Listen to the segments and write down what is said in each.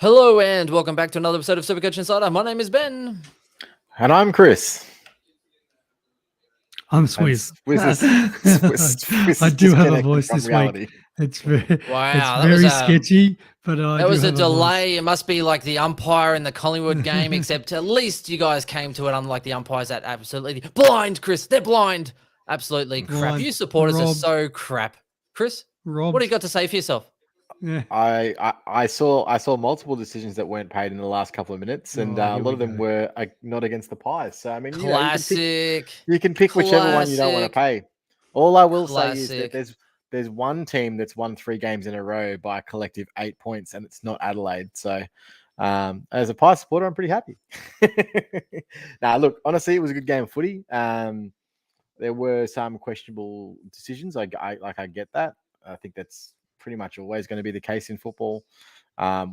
Hello and welcome back to another episode of Supercoach Insider. My name is Ben. And I'm Chris. I'm Swizz. Swizz I do have a disconnected voice from this reality. week. It's very, Wow, it's very sketchy, but that was a delay. It must be like the umpire in the Collingwood game, except at least you guys came to it, unlike the umpires that absolutely blind, Chris. They're blind. Absolutely crap. Blind. You supporters are Rob. so crap. Chris, what do you got to say for yourself? Yeah. I saw multiple decisions that weren't paid in the last couple of minutes, and a lot of them were not against the Pies. So I mean, Classic. You can pick whichever one you don't want to pay. All I will say is that there's one team that's won 3 games in a row by a collective 8 points, and it's not Adelaide. So as a Pies supporter, I'm pretty happy. Now, look, honestly, it was a good game of footy. There were some questionable decisions. I get that. I think that's pretty much always going to be the case in football.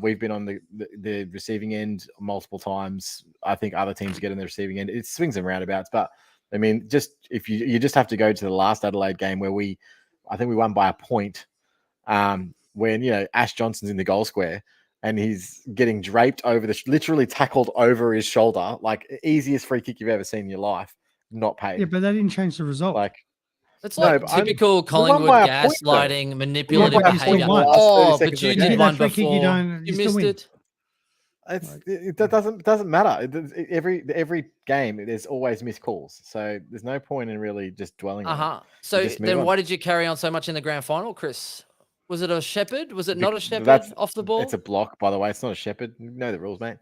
We've been on the receiving end multiple times. I think other teams get on the receiving end. It swings and roundabouts, but I mean, just if you just have to go to the last Adelaide game where I think we won by a point. When Ash Johnson's in the goal square and he's getting draped over literally tackled over his shoulder, like easiest free kick you've ever seen in your life, not paid. Yeah, but that didn't change the result. It's like typical Collingwood gaslighting, manipulative behavior. But you did one before. You missed it. That doesn't matter. Every game, there's always missed calls. So there's no point in really just dwelling on it. So then why did you carry on so much in the grand final, Chris? Was it a shepherd? Was it not a shepherd off the ball? It's a block, by the way. It's not a shepherd. You know the rules, mate.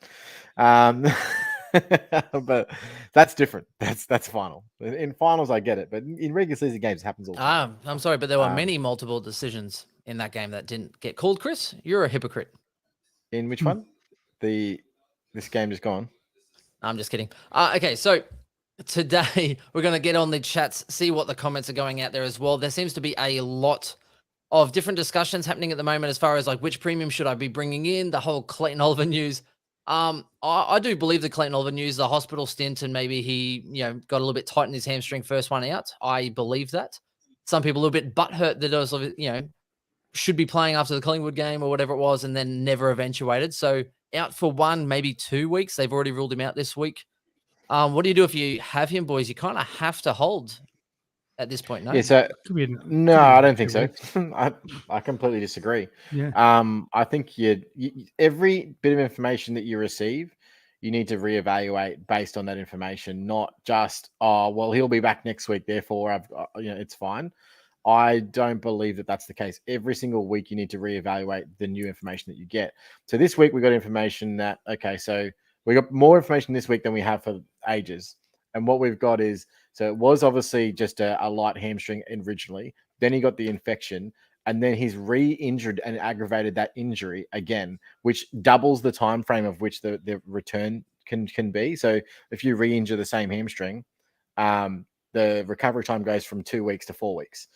But that's different. That's final. In finals, I get it, but in regular season games, it happens all the time. I'm sorry, but there were many multiple decisions in that game that didn't get called. Chris, you're a hypocrite. In which one? This game just gone. I'm just kidding. Okay, so today we're going to get on the chats, see what the comments are going out there as well. There seems to be a lot of different discussions happening at the moment as far as like which premium should I be bringing in, the whole Clayton Oliver news. I do believe the Clayton Oliver news, the hospital stint, and maybe he, got a little bit tight in his hamstring first one out. I believe that. Some people a little bit butthurt that it was, should be playing after the Collingwood game or whatever it was, and then never eventuated. So out for 1, maybe 2 weeks. They've already ruled him out this week. What do you do if you have him, boys? You kind of have to hold at this point, no? Yeah, so no, I don't think so. I completely disagree. Yeah. I think every bit of information that you receive, you need to reevaluate based on that information, not just he'll be back next week, therefore it's fine. I don't believe that that's the case. Every single week, you need to reevaluate the new information that you get. So this week, we got information that, so we got more information this week than we have for ages. And what we've got is, so it was obviously just a light hamstring originally. Then he got the infection, and then he's re-injured and aggravated that injury again, which doubles the time frame of which the return can be. So if you re-injure the same hamstring, the recovery time goes from 2 weeks to 4 weeks.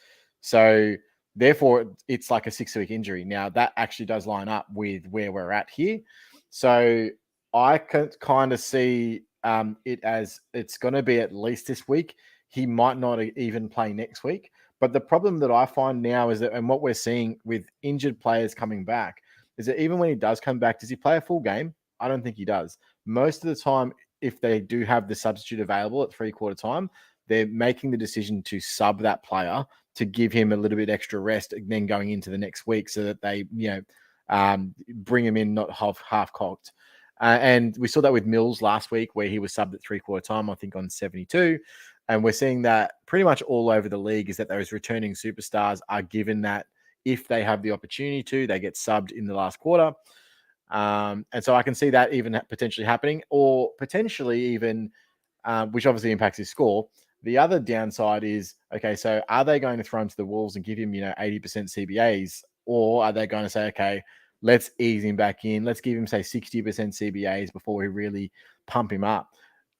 So therefore, it's like a 6-week injury. Now, that actually does line up with where we're at here. So I can kind of see it as it's going to be at least this week. He might not even play next week. But the problem that I find now is that, and what we're seeing with injured players coming back, is that even when he does come back, does he play a full game? I don't think he does. Most of the time, if they do have the substitute available at 3/4 time, they're making the decision to sub that player to give him a little bit extra rest, and then going into the next week so that they, bring him in not half-cocked. And we saw that with Mills last week where he was subbed at 3/4 time, I think on 72. And we're seeing that pretty much all over the league is that those returning superstars are given that if they have the opportunity to, they get subbed in the last quarter. And so I can see that even potentially happening, or potentially even, which obviously impacts his score. The other downside is, so are they going to throw him to the wolves and give him, 80% CBAs, or are they going to say, let's ease him back in. Let's give him, say, 60% CBAs before we really pump him up.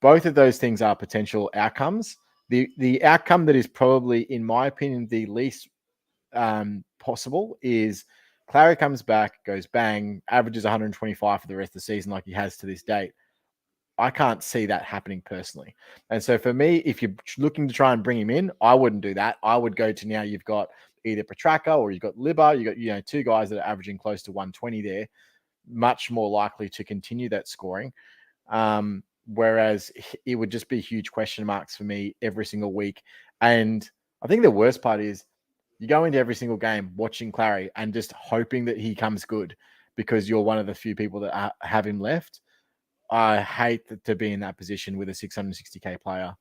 Both of those things are potential outcomes. The outcome that is probably, in my opinion, the least possible is Clary comes back, goes bang, averages 125 for the rest of the season like he has to this date. I can't see that happening personally. And so for me, if you're looking to try and bring him in, I wouldn't do that. I would go to, now you've got either Petraka or you've got Libba. You've got, 2 guys that are averaging close to 120 there. much more likely to continue that scoring. Whereas it would just be huge question marks for me every single week. And I think the worst part is you go into every single game watching Clary and just hoping that he comes good because you're one of the few people that have him left. I hate to be in that position with a 660k player.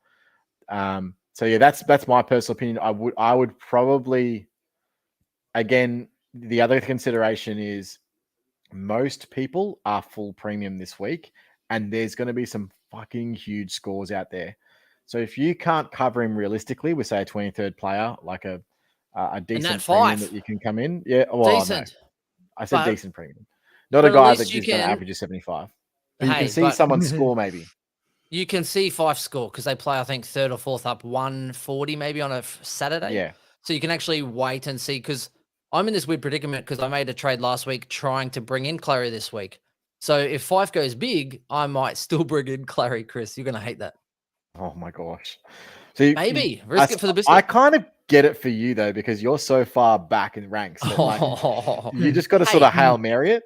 So yeah, that's my personal opinion. I would probably, again, the other consideration is most people are full premium this week, and there's going to be some fucking huge scores out there. So if you can't cover him realistically with, say, a 23rd player, like a decent premium that you can come in, yeah, well, decent. No, I said decent premium, not a guy that is going to average a 75. But you can see someone score maybe. You can see Fife score because they play, I think, third or fourth up 140 maybe on a Saturday. Yeah. So you can actually wait and see, because I'm in this weird predicament because I made a trade last week trying to bring in Clary this week. So if Fife goes big, I might still bring in Clary, Chris. You're going to hate that. Oh, my gosh. So maybe. Risk it for the biscuit. I kind of get it for you, though, because you're so far back in ranks that like, you just got to sort of Hail Mary it.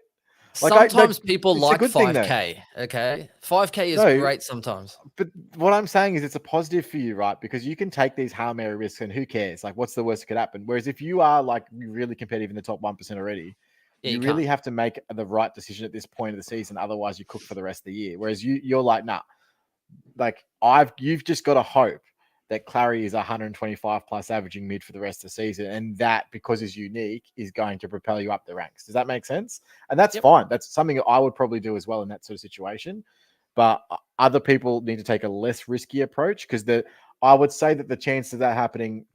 Like sometimes people like 5K, okay? 5K is great sometimes. But what I'm saying is it's a positive for you, right? Because you can take these Hail Mary risks and who cares? Like, what's the worst that could happen? Whereas if you are like really competitive in the top 1% already, you really have to make the right decision at this point of the season. Otherwise, you cook for the rest of the year. Whereas you're like, nah, like you've just got to hope that Clary is 125 plus averaging mid for the rest of the season. And that, because it's unique, is going to propel you up the ranks. Does that make sense? And that's fine. That's something I would probably do as well in that sort of situation. But other people need to take a less risky approach, because I would say that the chance of that happening,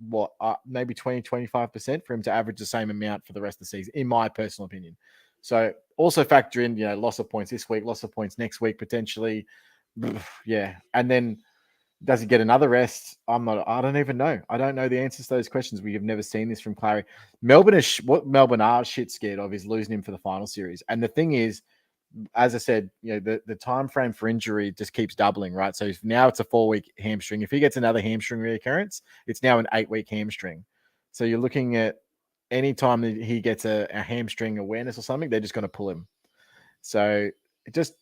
maybe 20, 25% for him to average the same amount for the rest of the season, in my personal opinion. So also factor in, loss of points this week, loss of points next week, potentially. Yeah. And then, does he get another rest? I don't even know. I don't know the answers to those questions. We have never seen this from Clary. What Melbourne are shit scared of is losing him for the final series. And the thing is, as I said, the time frame for injury just keeps doubling, right? So now it's a 4-week hamstring. If he gets another hamstring reoccurrence, it's now an 8-week hamstring. So you're looking at any time that he gets a hamstring awareness or something, they're just going to pull him. So it just,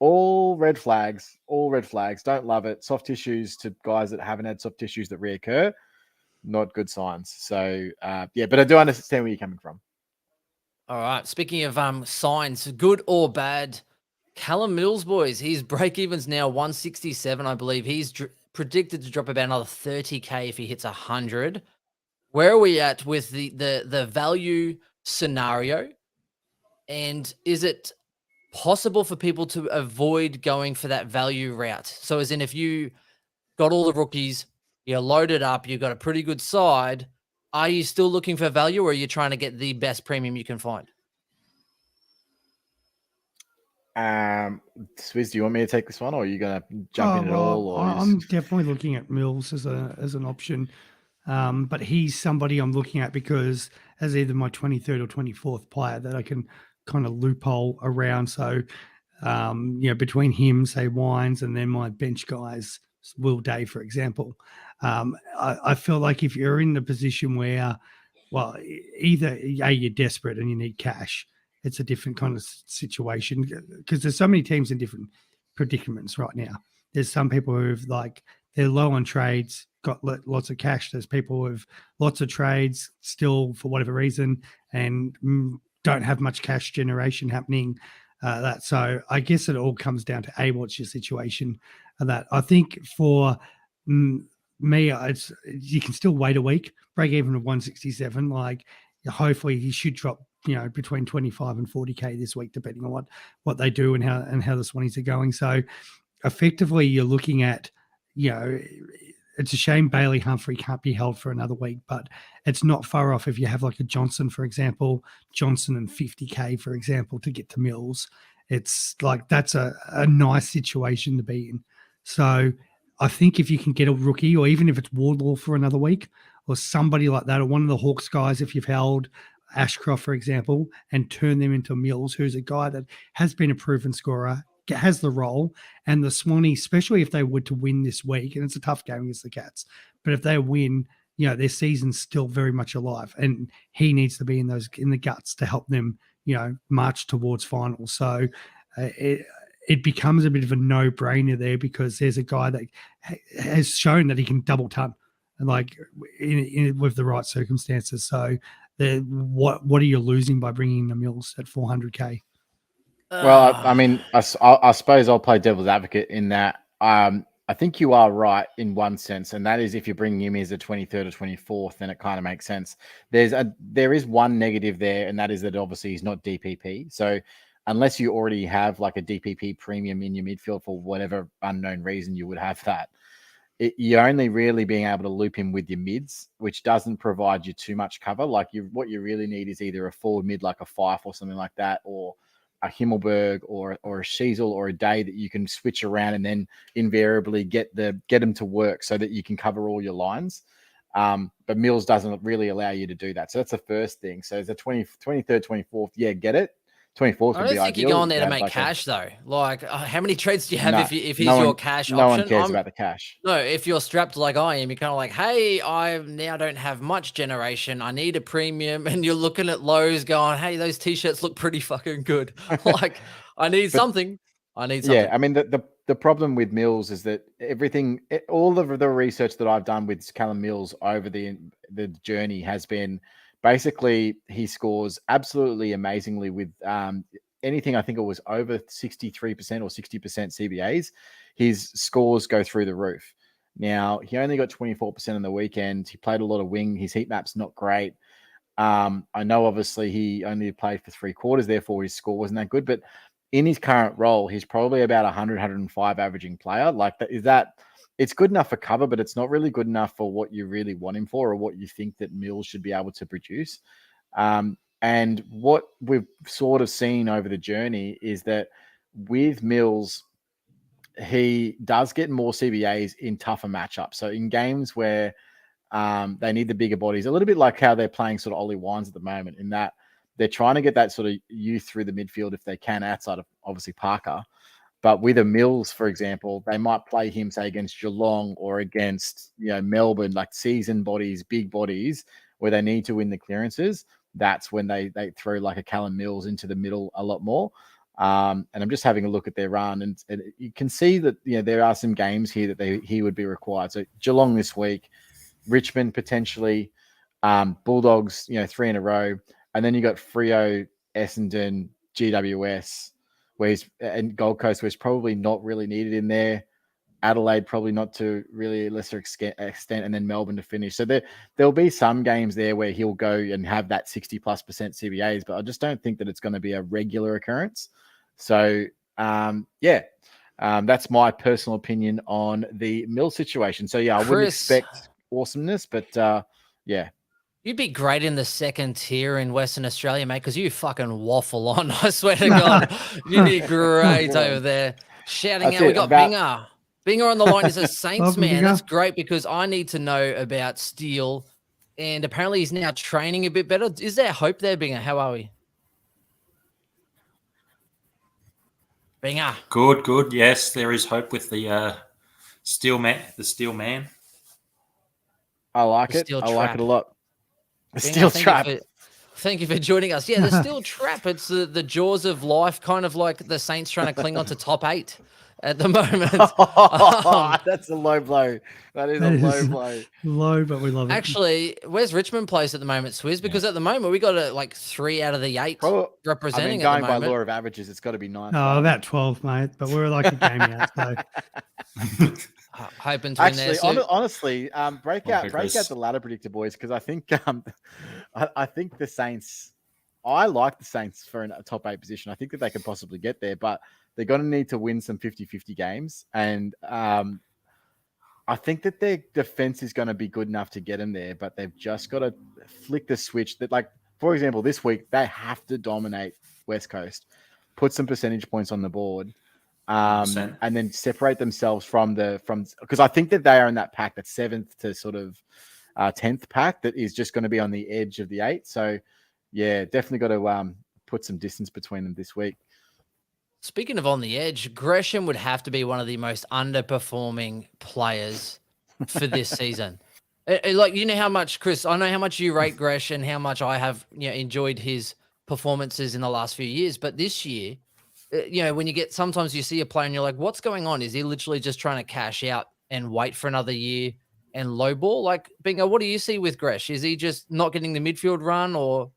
all red flags. Don't love it. Soft tissues to guys that haven't had soft tissues that reoccur, not good signs. So, but I do understand where you're coming from. All right. Speaking of signs, good or bad, Callum Mills, boys, his break-even's now 167, I believe. He's predicted to drop about another 30K if he hits 100. Where are we at with the value scenario? And is it possible for people to avoid going for that value route? So as in, if you got all the rookies, you're loaded up, you've got a pretty good side, are you still looking for value, or are you trying to get the best premium you can find? Swizz, do you want me to take this one, or are you going to jump in at all? Or I'm definitely looking at Mills as an option. But he's somebody I'm looking at because as either my 23rd or 24th player that I can kind of loophole around. So, between him, say Wines, and then my bench guys, Will Day, for example, I feel like if you're in the position where, either you're desperate and you need cash, it's a different kind of situation, because there's so many teams in different predicaments right now. There's some people who've they're low on trades, got lots of cash. There's people who have lots of trades still for whatever reason and don't have much cash generation happening. So I guess it all comes down to what's your situation. That I think for me, you can still wait a week, break even of 167. Hopefully he should drop, between 25 and 40K this week, depending on what they do and how the Swannies are going. So effectively, you're looking at, it's a shame Bailey Humphrey can't be held for another week, but it's not far off if you have like a Johnson, for example, Johnson and 50K, for example, to get to Mills. It's like that's a nice situation to be in. So I think if you can get a rookie, or even if it's Wardlaw for another week, or somebody like that, or one of the Hawks guys, if you've held Ashcroft, for example, and turn them into Mills, who's a guy that has been a proven scorer, has the role, and the Swannies, especially if they were to win this week, and it's a tough game against the Cats, but if they win, their season's still very much alive, and he needs to be in the guts to help them march towards finals. So it becomes a bit of a no-brainer there, because there's a guy that has shown that he can double ton, and like with the right circumstances. So what are you losing by bringing the Mills at 400k? Well, I mean, I suppose I'll play devil's advocate in that. I think you are right in one sense, and that is if you're bringing him as a 23rd or 24th, then it kind of makes sense. There is one negative there, and that is that obviously he's not DPP. So unless you already have like a DPP premium in your midfield for whatever unknown reason, you would have that. You're only really being able to loop him with your mids, which doesn't provide you too much cover. Like what you really need is either a forward mid like a Fife or something like that, or a Himmelberg or a Sheasel or a Day that you can switch around and then invariably get them to work so that you can cover all your lines. But Mills doesn't really allow you to do that. So that's the first thing. So it's a 23rd, 24th. Yeah, get it. 24th I would don't be think ideal. you go on there to make cash though. Like, how many trades do you have if he's your cash no option? one cares about the cash. No, if you're strapped like I am, you're kind of like, hey, I now don't have much generation. I need a premium. And you're looking at lows going, hey, those T-shirts look pretty fucking good. Like, I need something. I need something. Yeah, I mean, the problem with Mills is that all of the research that I've done with Callum Mills over the journey has been basically he scores absolutely amazingly with anything. I think it was over 63% or 60% CBAs. His scores go through the roof. Now, he only got 24% on the weekend. He played a lot of wing. His heat map's not great. I know obviously he only played for 3/4, therefore his score wasn't that good, but in his current role, he's probably about 100, 105 averaging player. Like it's good enough for cover, but it's not really good enough for what you really want him for or what you think that Mills should be able to produce. And what we've sort of seen over the journey is that with Mills, he does get more CBAs in tougher matchups. So in games where they need the bigger bodies, a little bit like how they're playing sort of Ollie Wines at the moment, in that they're trying to get that sort of youth through the midfield if they can, outside of obviously Parker. But with a Mills, for example, they might play him, say, against Geelong or against Melbourne, like seasoned bodies, big bodies, where they need to win the clearances. That's when they throw like a Callum Mills into the middle a lot more. And I'm just having a look at their run, and you can see that there are some games here that he would be required. So Geelong this week, Richmond potentially, Bulldogs, 3 in a row. And then you got Freo, Essendon, GWS, and Gold Coast, where he's probably not really needed in there. Adelaide, probably not to really a lesser extent, and then Melbourne to finish. So there'll be some games there where he'll go and have that 60+% CBAs, but I just don't think that it's going to be a regular occurrence. So, that's my personal opinion on the Mill situation. So, yeah, I wouldn't expect awesomeness, but yeah. You'd be great in the second tier in Western Australia, mate, because you fucking waffle on. I swear to God, you'd be great over there. Shouting out, we got Binger. Binger on the line is a Saints man. That's great because I need to know about Steele, and apparently he's now training a bit better. Is there hope there, Binger? How are we? Binger. Good. Yes, there is hope with the Steel man. The Steel man. I like it. I like it a lot. The Steel Trap. Thank you for joining us. Yeah, the Steel Trap. It's the jaws of life, kind of like the Saints trying to cling on to top 8 at the moment. That's a low blow. That is a low blow. Low, but we love it. Actually, where's Richmond placed at the moment, Swizz? Because at the moment we got 3 out of the 8 representing. Going at the by moment. law of averages, it's got to be 9. Oh, about 12, mate. But we're like a game out. So. Hoping to win there. Honestly, break out the ladder predictor, boys, because I think I think the Saints. I like the Saints for a top 8 position. I think that they could possibly get there, but they're going to need to win some 50-50 games, and I think that their defense is going to be good enough to get them there. But they've just got to flick the switch. That, like, for example, this week they have to dominate West Coast, put some percentage points on the board. And then separate themselves from because I think that they are in that pack, that 7th to sort of 10th pack that is just going to be on the edge of the 8. So, yeah, definitely got to put some distance between them this week. Speaking of on the edge, Gresham would have to be one of the most underperforming players for this season. Like, how much, Chris, I know how much you rate Gresham, how much I have enjoyed his performances in the last few years. But this year, when sometimes you see a player and you're like, what's going on? Is he literally just trying to cash out and wait for another year and lowball? Like, Bingo, what do you see with Gresh? Is he just not getting the midfield run, or?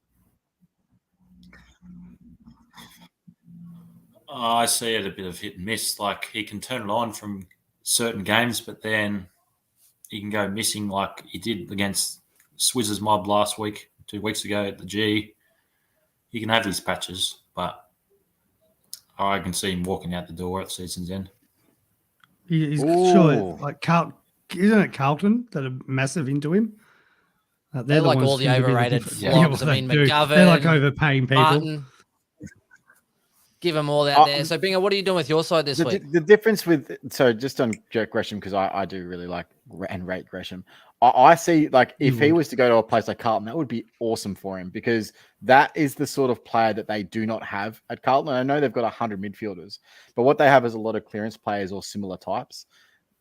I see it a bit of hit and miss. Like, he can turn it on from certain games, but then he can go missing like he did against Swizz's mob last week, 2 weeks ago at the G. He can have these patches, but I can see him walking out the door at season's end. He's sure, like isn't it Carlton that are massive into him? They're like all the overrated flops. I mean, McGovern. They're like overpaying people. Martin, give them all out there. So, Bingo, what are you doing with your side this week? The difference just on Gresham, because I do really like and rate Gresham. I see, like, if he was to go to a place like Carlton, that would be awesome for him, because that is the sort of player that they do not have at Carlton. I know they've got 100 midfielders, but what they have is a lot of clearance players or similar types.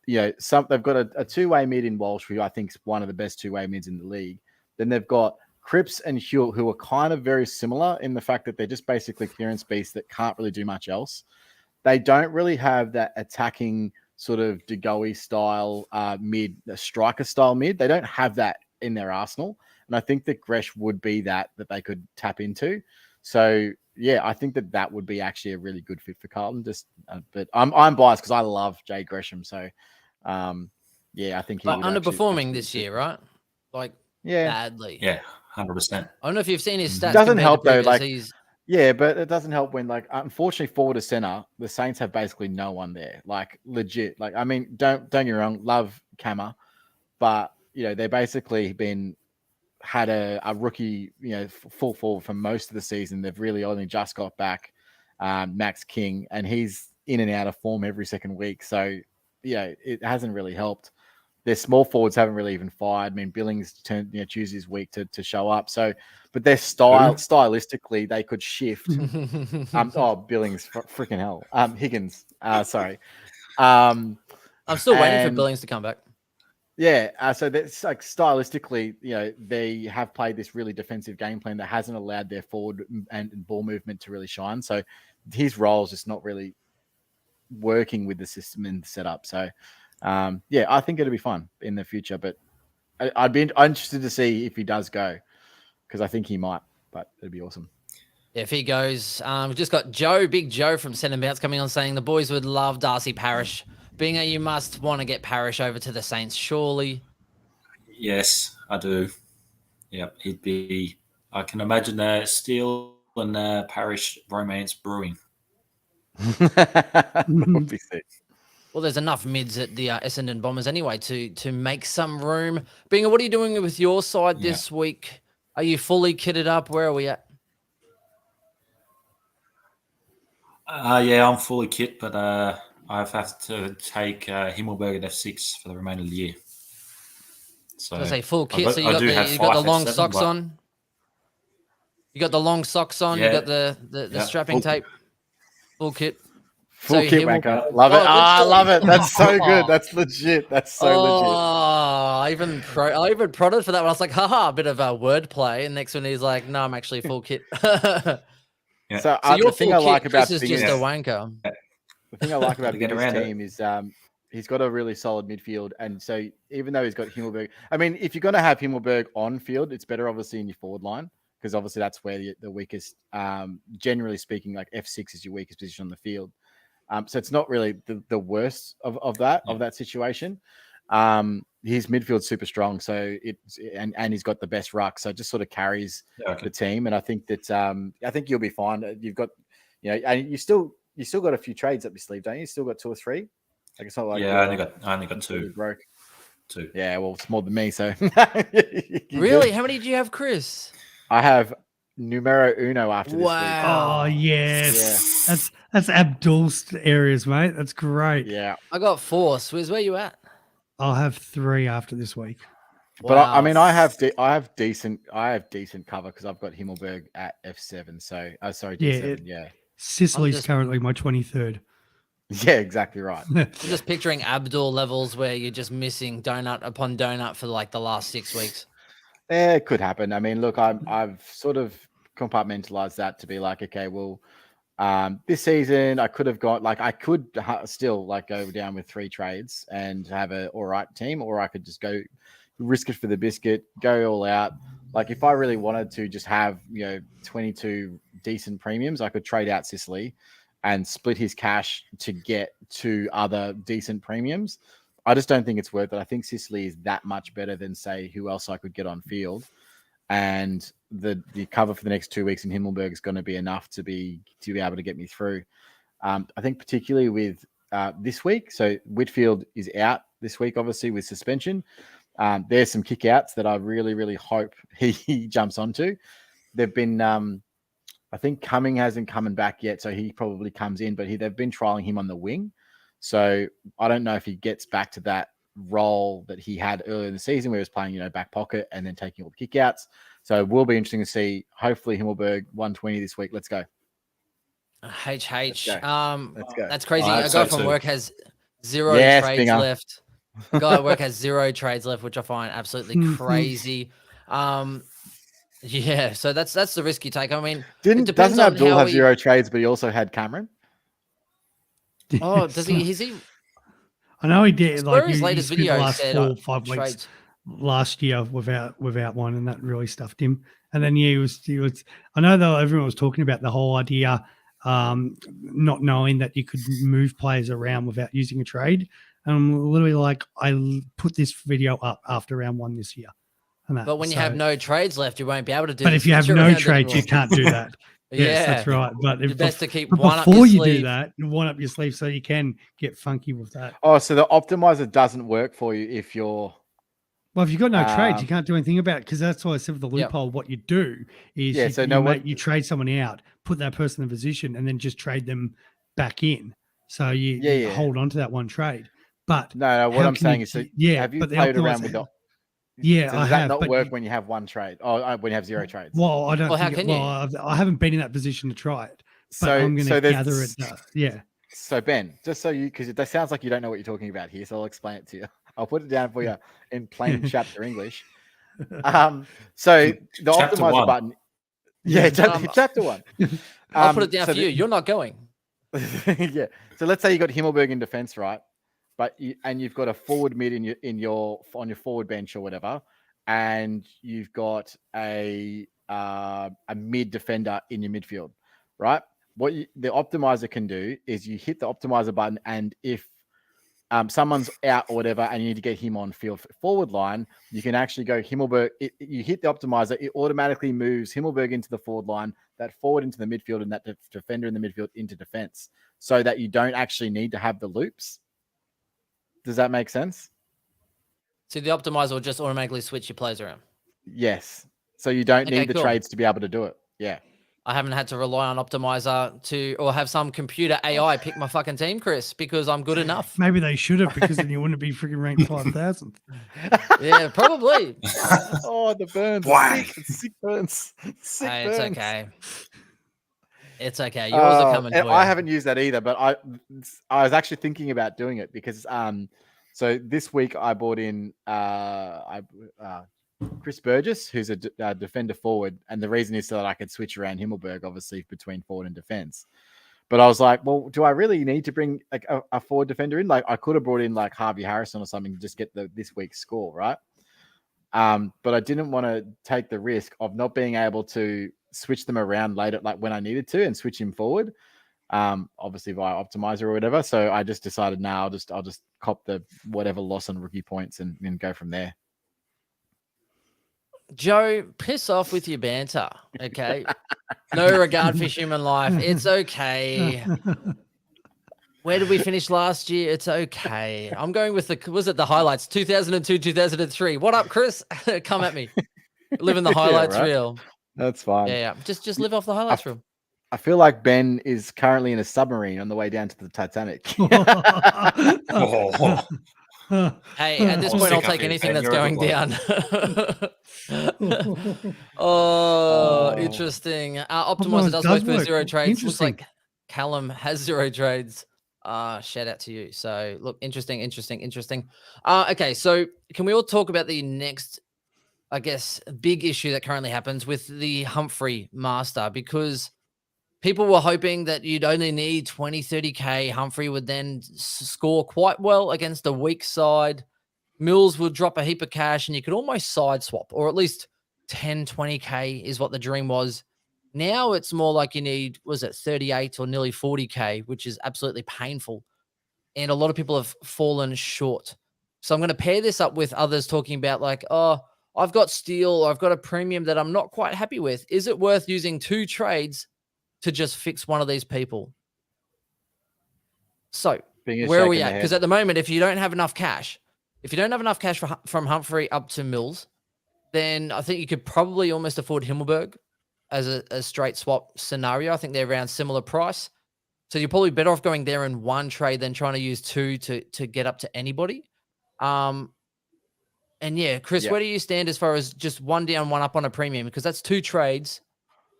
They've got a two-way mid in Walsh, who I think is one of the best two-way mids in the league. Then they've got Cripps and Hewitt, who are kind of very similar in the fact that they're just basically clearance beasts that can't really do much else. They don't really have that attacking sort of De Goey style mid, the striker style mid. They don't have that in their arsenal. And I think that Gresh would be that they could tap into. So, yeah, I think that would be actually a really good fit for Carlton. But I'm biased because I love Jay Gresham. So, yeah, I think he would underperforming this year, right? Like, badly. Yeah, 100%. I don't know if you've seen his stats. Doesn't help though. Like, yeah, but it doesn't help when, like, unfortunately, forward to center, the Saints have basically no one there. Like, legit. Like, I mean, don't get me wrong, love Kammer, but they basically had a rookie, full forward for most of the season. They've really only just got back Max King, and he's in and out of form every second week. So, it hasn't really helped. Their small forwards haven't really even fired. I mean, Billings chooses his week to show up. So, but their stylistically, they could shift. Billings, freaking hell. Higgins, sorry. I'm still waiting for Billings to come back. Yeah, so that's like stylistically, they have played this really defensive game plan that hasn't allowed their forward and ball movement to really shine. So his role is just not really working with the system and the setup. So, I think it'll be fun in the future, but I'm interested to see if he does go, because I think he might, but it'd be awesome. If he goes, we've just got Big Joe from Send and Bounce coming on saying the boys would love Darcy Parish. Bingo, you must want to get Parish over to the Saints, surely. Yes, I do. Yep, he'd be. I can imagine Steele and Parish romance brewing. Would be sick. Well, there's enough mids at the Essendon Bombers anyway to make some room. Bingo, what are you doing with your side this week? Are you fully kitted up? Where are we at? I'm fully kit, but I have to take Himmelberg at F6 for the remainder of the year. So I say full kit. So you got the long socks on. You got the long socks on. You got the strapping tape. Full kit. Full kit, wanker. Love it. I love it. That's so good. That's legit. That's so legit. I even prodded for that one. I was like, haha, a bit of a wordplay. And next one he's like, no, I'm actually full kit. So the thing I like about Chris is just a wanker. The thing I like about his team is he's got a really solid midfield. And so even though he's got Himmelberg, I mean, if you're going to have Himmelberg on field, it's better obviously in your forward line, because obviously that's where the weakest, generally speaking, like F6 is your weakest position on the field. So it's not really the worst of that situation. His midfield's super strong, so and he's got the best ruck, so it just sort of carries the team. And I think that I think you'll be fine. You've got, and you still got a few trades up your sleeve, don't you? You still got 2 or 3. Like, it's not like I only got 2. Broke. 2. Yeah, well, it's more than me. So really, how many do you have, Chris? I have numero uno after this week. Oh yes, that's Abdul's areas, mate. That's great. Yeah, I got 4. Swizz, where you at? I'll have 3 after this week. But wow. I mean, I have decent cover because I've got Himmelberg at F7. So D7. Yeah. Sicily's currently my 23rd. Yeah, exactly right. I'm just picturing Abdul levels where you're just missing donut upon donut for like the last 6 weeks. It could happen. I mean, look, I've sort of compartmentalize that to be like, okay, well, this season I could have got like I could still like go down with 3 trades and have a all right team, or I could just go risk it for the biscuit, go all out. Like if I really wanted to just have 22 decent premiums, I could trade out Sicily and split his cash to get 2 other decent premiums. I just don't think it's worth it. I think Sicily is that much better than say who else I could get on field. And the cover for the next 2 weeks in Himmelberg is going to be enough to be able to get me through. I think particularly with this week. So Whitfield is out this week, obviously with suspension. There's some kickouts that I really, really hope he jumps onto. They've been, I think Cumming hasn't come back yet, so he probably comes in, but they've been trialing him on the wing. So I don't know if he gets back to that role that he had earlier in the season where he was playing, back pocket and then taking all the kickouts. So it will be interesting to see. Hopefully Himmelberg 120 this week. Let's go. HH. Let's go. That's crazy. Oh, A that's guy so from too. work has 0 Yes, trades Binger. left. A guy at work has 0 trades left, which I find absolutely crazy. Yeah, so that's the risk you take. I mean, it depends doesn't on Abdul how have he, 0 trades, but he also had Cameron? Oh, does he? Is he? I know he did. Like Spurs' he latest spent the video last said 4 or 5 weeks trades. last year without one, and that really stuffed him. And then he was. I know though everyone was talking about the whole idea, not knowing that you could move players around without using a trade. And I'm literally like, I put this video up after round 1 this year. And that, But when you have no trades left, you won't be able to do. But the if you have switch no around trades, you anymore. can't do that. Yes, Yeah, that's right. But it's best to keep but one up before your you do sleeve. that, one up your sleeve so you can get funky with that. Oh, so the optimizer doesn't work for you if you're... Well, if you've got no trades, you can't do anything about it, because that's why I said with the Yep. loophole, what you do is you trade someone out, put that person in position, and then just trade them back in. So you hold on to that one trade. But No, what how I'm can saying you- is, so yeah, have you but the played around with optimizer- the... Yeah, so I does that have, not but work you- when you have 1 trade? Oh, when you have 0 trades? Well, I don't. Well, how think can you? I haven't been in that position to try it, but So I'm going to there's- gather it. Yeah. So Ben, just so you, because it sounds like you don't know what you're talking about here, so I'll explain it to you. I'll put it down for you in plain chapter English. So the Chapter optimizer 1. button, chapter 1. I'll put it down so for you. You're not going. yeah. So let's say you got Himmelberg in defense, right? But you've got a forward mid on your forward bench or whatever, and you've got a mid defender in your midfield, right? What the optimizer can do is you hit the optimizer button, and if someone's out or whatever, and you need to get him on field forward line, you can actually go Himmelberg. You hit the optimizer, it automatically moves Himmelberg into the forward line, that forward into the midfield, and that defender in the midfield into defense, so that you don't actually need to have the loops. Does that make sense? So the optimizer will just automatically switch your players around. Yes. So you don't Okay, need the cool. trades to be able to do it. Yeah. I haven't had to rely on optimizer or have some computer AI pick my fucking team, Chris, because I'm good enough. Maybe they should have, because then you wouldn't be freaking ranked 5,000. Yeah, probably. Oh, the burns. Why? Sick burns. Sick Hey, burns. it's okay. It's okay. Yours are coming. And for I you. haven't used that either, but I was actually thinking about doing it because so this week I bought in Chris Burgess, who's a defender forward, and the reason is so that I could switch around Himmelberg, obviously, between forward and defense. But I was like, well, do I really need to bring like a forward defender in? Like, I could have brought in like Harvey Harrison or something to just get this week's score, right? But I didn't want to take the risk of not being able to switch them around later, like when I needed to, and switch him forward. Obviously via optimizer or whatever. So I just decided now I'll just cop the whatever loss on rookie points and go from there. Joe, piss off with your banter, okay? No regard for human life. It's okay. Where did we finish last year? It's okay. I'm going with the highlights? 2002, 2003. What up, Chris? Come at me. Living the highlights right. reel. That's fine. Yeah. Just live off the highlights reel. I feel like Ben is currently in a submarine on the way down to the Titanic. Hey, at this I'll point, I'll stick up take here, anything Ben. that's You're a going good down. Oh, interesting. Optimizer does work for 0 trades. Looks like Callum has 0 trades. Shout out to you. So look, interesting. Okay, so can we all talk about the next I guess, big issue that currently happens with the Humphrey Master, because people were hoping that you'd only need 20, 30K. Humphrey would then score quite well against a weak side. Mills would drop a heap of cash and you could almost side swap, or at least 10, 20K is what the dream was. Now it's more like you need, was it 38 or nearly 40K, which is absolutely painful. And a lot of people have fallen short. So I'm going to pair this up with others talking about like, oh, I've got steel or I've got a premium that I'm not quite happy with. Is it worth using 2 trades to just fix one of these people? So where are we at? Because at the moment, if you don't have enough cash from Humphrey up to Mills, then I think you could probably almost afford Himmelberg as a straight swap scenario. I think they're around similar price. So you're probably better off going there in 1 trade than trying to use 2 to get up to anybody. And yeah, Chris, where do you stand as far as just 1 down, 1 up on a premium? Because that's 2 trades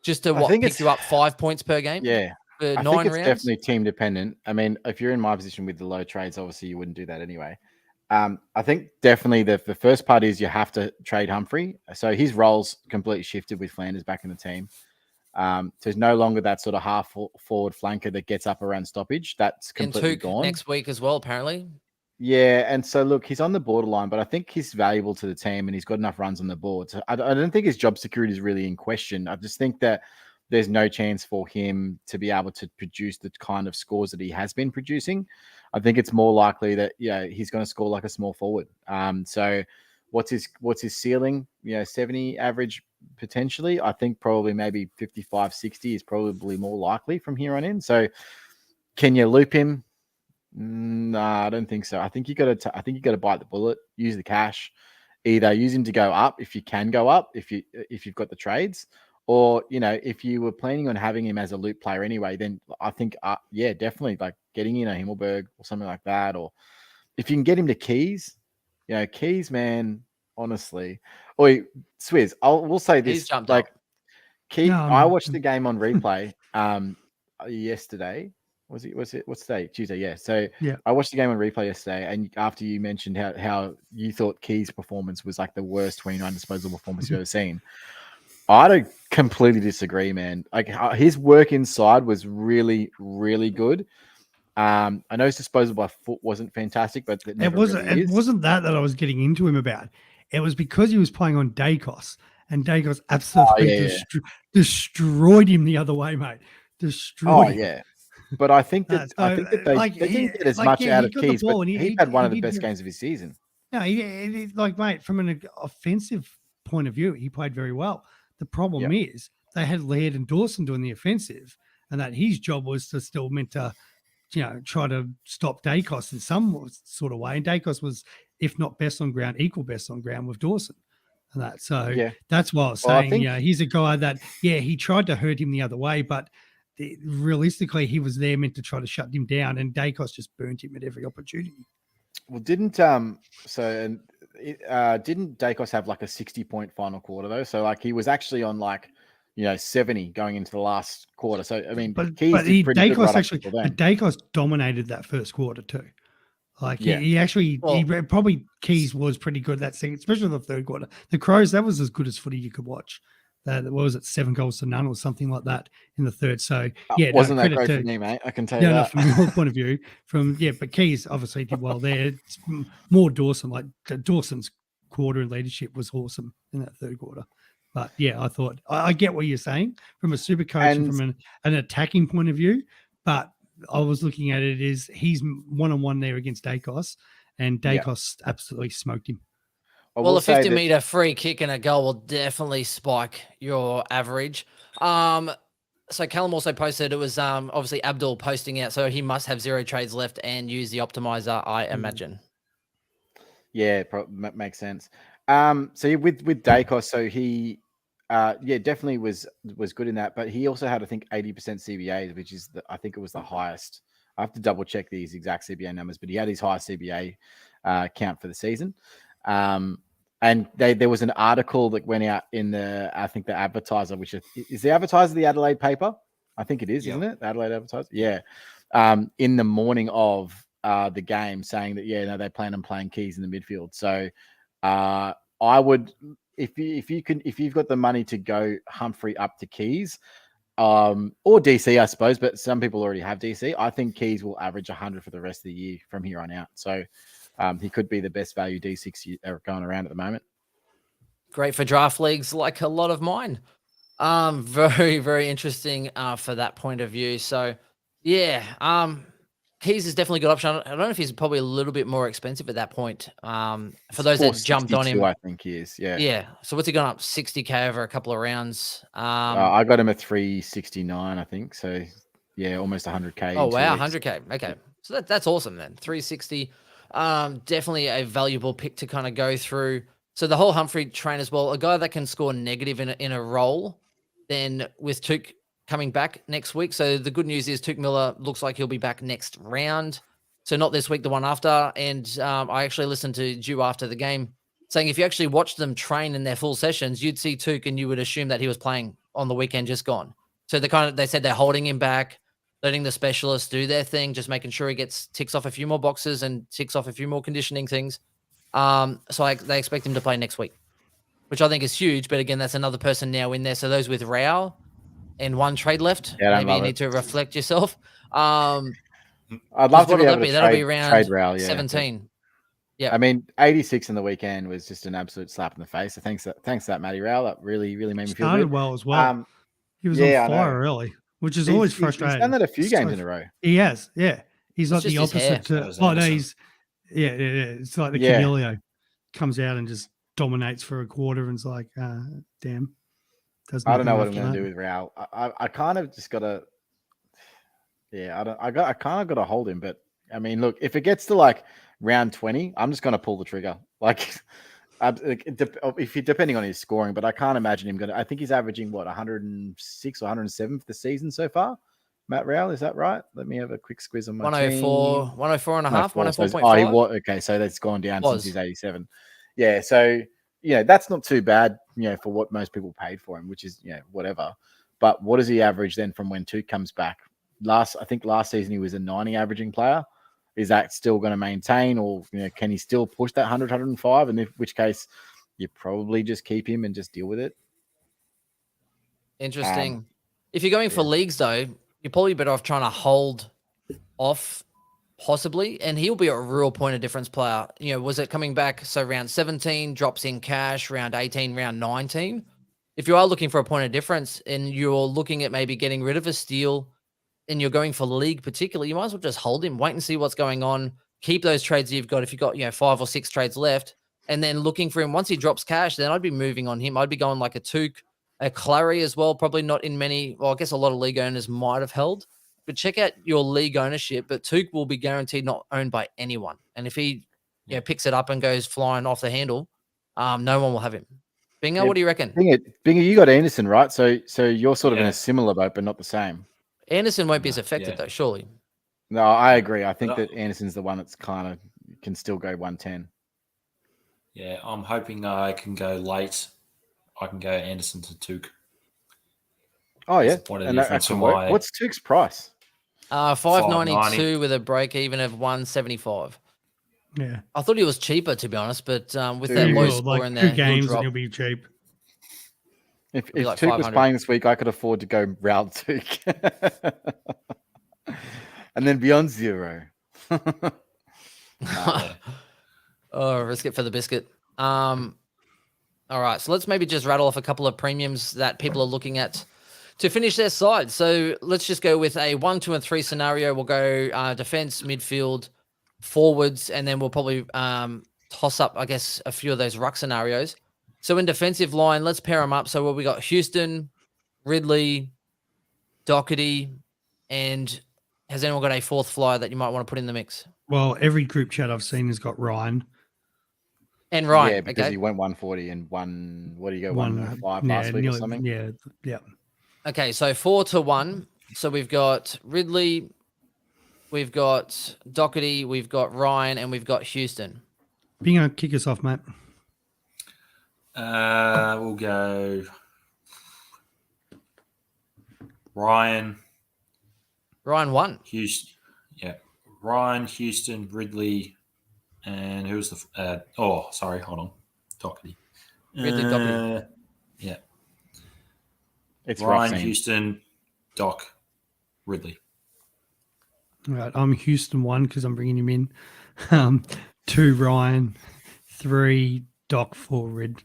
just to pick you up 5 points per game. Yeah. For I 9 think it's rounds. definitely team dependent. I mean, if you're in my position with the low trades, obviously you wouldn't do that anyway. I think definitely the first part is you have to trade Humphrey. So his role's completely shifted with Flanders back in the team. So he's no longer that sort of half forward flanker that gets up around stoppage. That's completely gone. Next week as well, apparently. Yeah, and so look, he's on the borderline, but I think he's valuable to the team and he's got enough runs on the board. So I don't think his job security is really in question. I just think that there's no chance for him to be able to produce the kind of scores that he has been producing. I think it's more likely that he's going to score like a small forward. So what's his ceiling? 70 average potentially. I think probably maybe 55, 60 is probably more likely from here on in. So can you loop him? No, I don't think so. I think you got to bite the bullet, use the cash, either use him to go up if you can go up, if you've got the trades, or if you were planning on having him as a loop player anyway, then I think definitely like getting in a Himmelberg or something like that, or if you can get him to Keys, Keys, man, honestly. Oi, Swizz, we'll say this, like Keys. I watched the game on replay yesterday. What's today? Tuesday, yeah. So I watched the game on replay yesterday, and after you mentioned how you thought Keys' performance was like the worst 29 disposal performance you've ever seen, I don't completely disagree, man. Like his work inside was really, really good. I know his disposal by foot wasn't fantastic, but it wasn't that I was getting into him about. It was because he was playing on Dacos, and Dacos absolutely destroyed him the other way, mate. Destroyed him. Yeah. But I think that they didn't get as much out of Keys, but he had one of the best games of his season. No, he mate, from an offensive point of view, he played very well. The problem is they had Laird and Dawson doing the offensive, and that his job was to still meant to, try to stop Dacos in some sort of way. And Dacos was, if not best on ground, equal best on ground with Dawson. And that, so that's why I was saying, he's a guy that, he tried to hurt him the other way, but realistically, he was there meant to try to shut him down, and Dacos just burnt him at every opportunity. Well, didn't Dacos have like a 60-point final quarter though? So like he was actually on 70 going into the last quarter. So I mean, Dacos dominated that first quarter too. Like Keys was pretty good that second, especially the third quarter. The Crows, that was as good as footy you could watch. What was it, 7 goals to none or something like that in the third? So wasn't that great for me, mate? I can tell you that. No, from your point of view, but Keys obviously did well there. It's more Dawson, like Dawson's quarter in leadership was awesome in that third quarter. But I thought I get what you're saying from a super coach and from an attacking point of view, but I was looking at it as he's 1-on-1 there against Dacos, and Dacos absolutely smoked him. Well, a 50-meter free kick and a goal will definitely spike your average. So Callum also posted, it was obviously Abdul posting out, so he must have 0 trades left and use the optimizer, I imagine. Yeah, makes sense. So with Dacos, so he definitely was good in that, but he also had, I think, 80% CBAs, which is I think it was the highest. I have to double check these exact CBA numbers, but he had his highest CBA count for the season. And there was an article that went out in the Advertiser, which is the Advertiser the Adelaide paper? I think it is, isn't it? The Adelaide Advertiser? Yeah. In the morning of the game saying that, they plan on playing Keys in the midfield. So I would, if you've got the money to go Humphrey up to Keys, or DC, I suppose, but some people already have DC. I think Keys will average 100 for the rest of the year from here on out. So he could be the best value D6 going around at the moment. Great for draft leagues, like a lot of mine. Very, very interesting for that point of view. So, yeah, Keys is definitely a good option. I don't know if he's probably a little bit more expensive at that point. For those that jumped on him, I think he is. Yeah. Yeah. So what's he gone up 60K over a couple of rounds? I got him at 369, I think. So yeah, almost 100K. Oh wow, 100K. Okay, so that's awesome then. 360. Definitely a valuable pick to kind of go through. So the whole Humphrey train as well, a guy that can score negative in a role, then with Tuke coming back next week. So the good news is Tuke Miller looks like he'll be back next round. So not this week, the one after. And I actually listened to Dew after the game saying if you actually watched them train in their full sessions, you'd see Tuke and you would assume that he was playing on the weekend just gone. So they said they're holding him back, letting the specialists do their thing, just making sure he ticks off a few more boxes and ticks off a few more conditioning things. So they expect him to play next week, which I think is huge. But again, that's another person now in there. So those with Rao and one trade left, maybe you need to reflect yourself. I'd love to be able to that'll be around Rao, 17. Yeah, I mean, 86 in the weekend was just an absolute slap in the face. So thanks to that Matty Rao. That really, really made me feel started good. well as well. He was on fire early, which is always frustrating. He's done that a few games in a row. He has, yeah. He's like the opposite to. Oh no, it's like the Canelio comes out and just dominates for a quarter and it's like, damn. I don't know what I'm going to do with Rao. I kind of just got to. Yeah, I kind of got to hold him, but I mean, look, if it gets to like round 20, I'm just going to pull the trigger. Like, if you're depending on his scoring, but I can't imagine him going to. I think he's averaging 106 or 107 for the season so far. Matt Rao, is that right? Let me have a quick squiz on my 104 and a half, 104.5. Oh, he was okay. So that's gone down since he's 87. Yeah, so that's not too bad, for what most people paid for him, which is whatever. But what does he average then from when Tuke comes back? I think last season he was a 90 averaging player. Is that still going to maintain, or can he still push that 100, 105? And in which case, you probably just keep him and just deal with it. Interesting. If you're going for leagues, though, you're probably better off trying to hold off, possibly, and he'll be a real point of difference player. Was it coming back? So round 17 drops in cash, round 18, round 19. If you are looking for a point of difference and you're looking at maybe getting rid of a steal, and you're going for league particularly, you might as well just hold him, wait and see what's going on. Keep those trades you've got if you've got 5 or 6 trades left, and then looking for him. Once he drops cash, then I'd be moving on him. I'd be going like a Tuke, a Clary as well. Probably not in many. Well, I guess a lot of league owners might have held, but check out your league ownership. But Tuke will be guaranteed not owned by anyone, and if he picks it up and goes flying off the handle, no one will have him. Bingo, what do you reckon? Bingo, you got Anderson, right? So you're sort of in a similar boat, but not the same. Anderson won't be as affected though, surely. No, I agree. I think that Anderson's the one that's kind of can still go 110. Yeah, I'm hoping I can go late. I can go Anderson to Tuke. Oh yeah, and what's Tuke's price? 592 with a break even of 175. Yeah, I thought he was cheaper, to be honest, but with that low score in there, 2 games and he'll be cheap. If Tuke was playing this week, I could afford to go round Tuke. And then beyond 0. Risk it for the biscuit. All right, so let's maybe just rattle off a couple of premiums that people are looking at to finish their side. So let's just go with a 1, 2, and 3 scenario. We'll go defense, midfield, forwards, and then we'll probably toss up, I guess, a few of those ruck scenarios. So in defensive line, let's pair them up. So what we got: Houston, Ridley, Doherty, and has anyone got a 4th flyer that you might want to put in the mix? Well, every group chat I've seen has got Ryan. And Ryan, yeah, because he went 140 and what do you go, 105 last week or something? Yeah. Okay, so 4 to 1. So we've got Ridley, we've got Doherty, we've got Ryan, and we've got Houston. Bingo, kick us off, mate. We'll go Ryan. Ryan 1. Houston. Yeah. Ryan, Houston, Ridley, and who's the hold on. Doherty. Ridley, Doherty. Yeah. It's rough Ryan, scene. Houston, Doc, Ridley. All right, I'm Houston 1 because I'm bringing him in. 2 Ryan, 3 Doc, 4 Rid.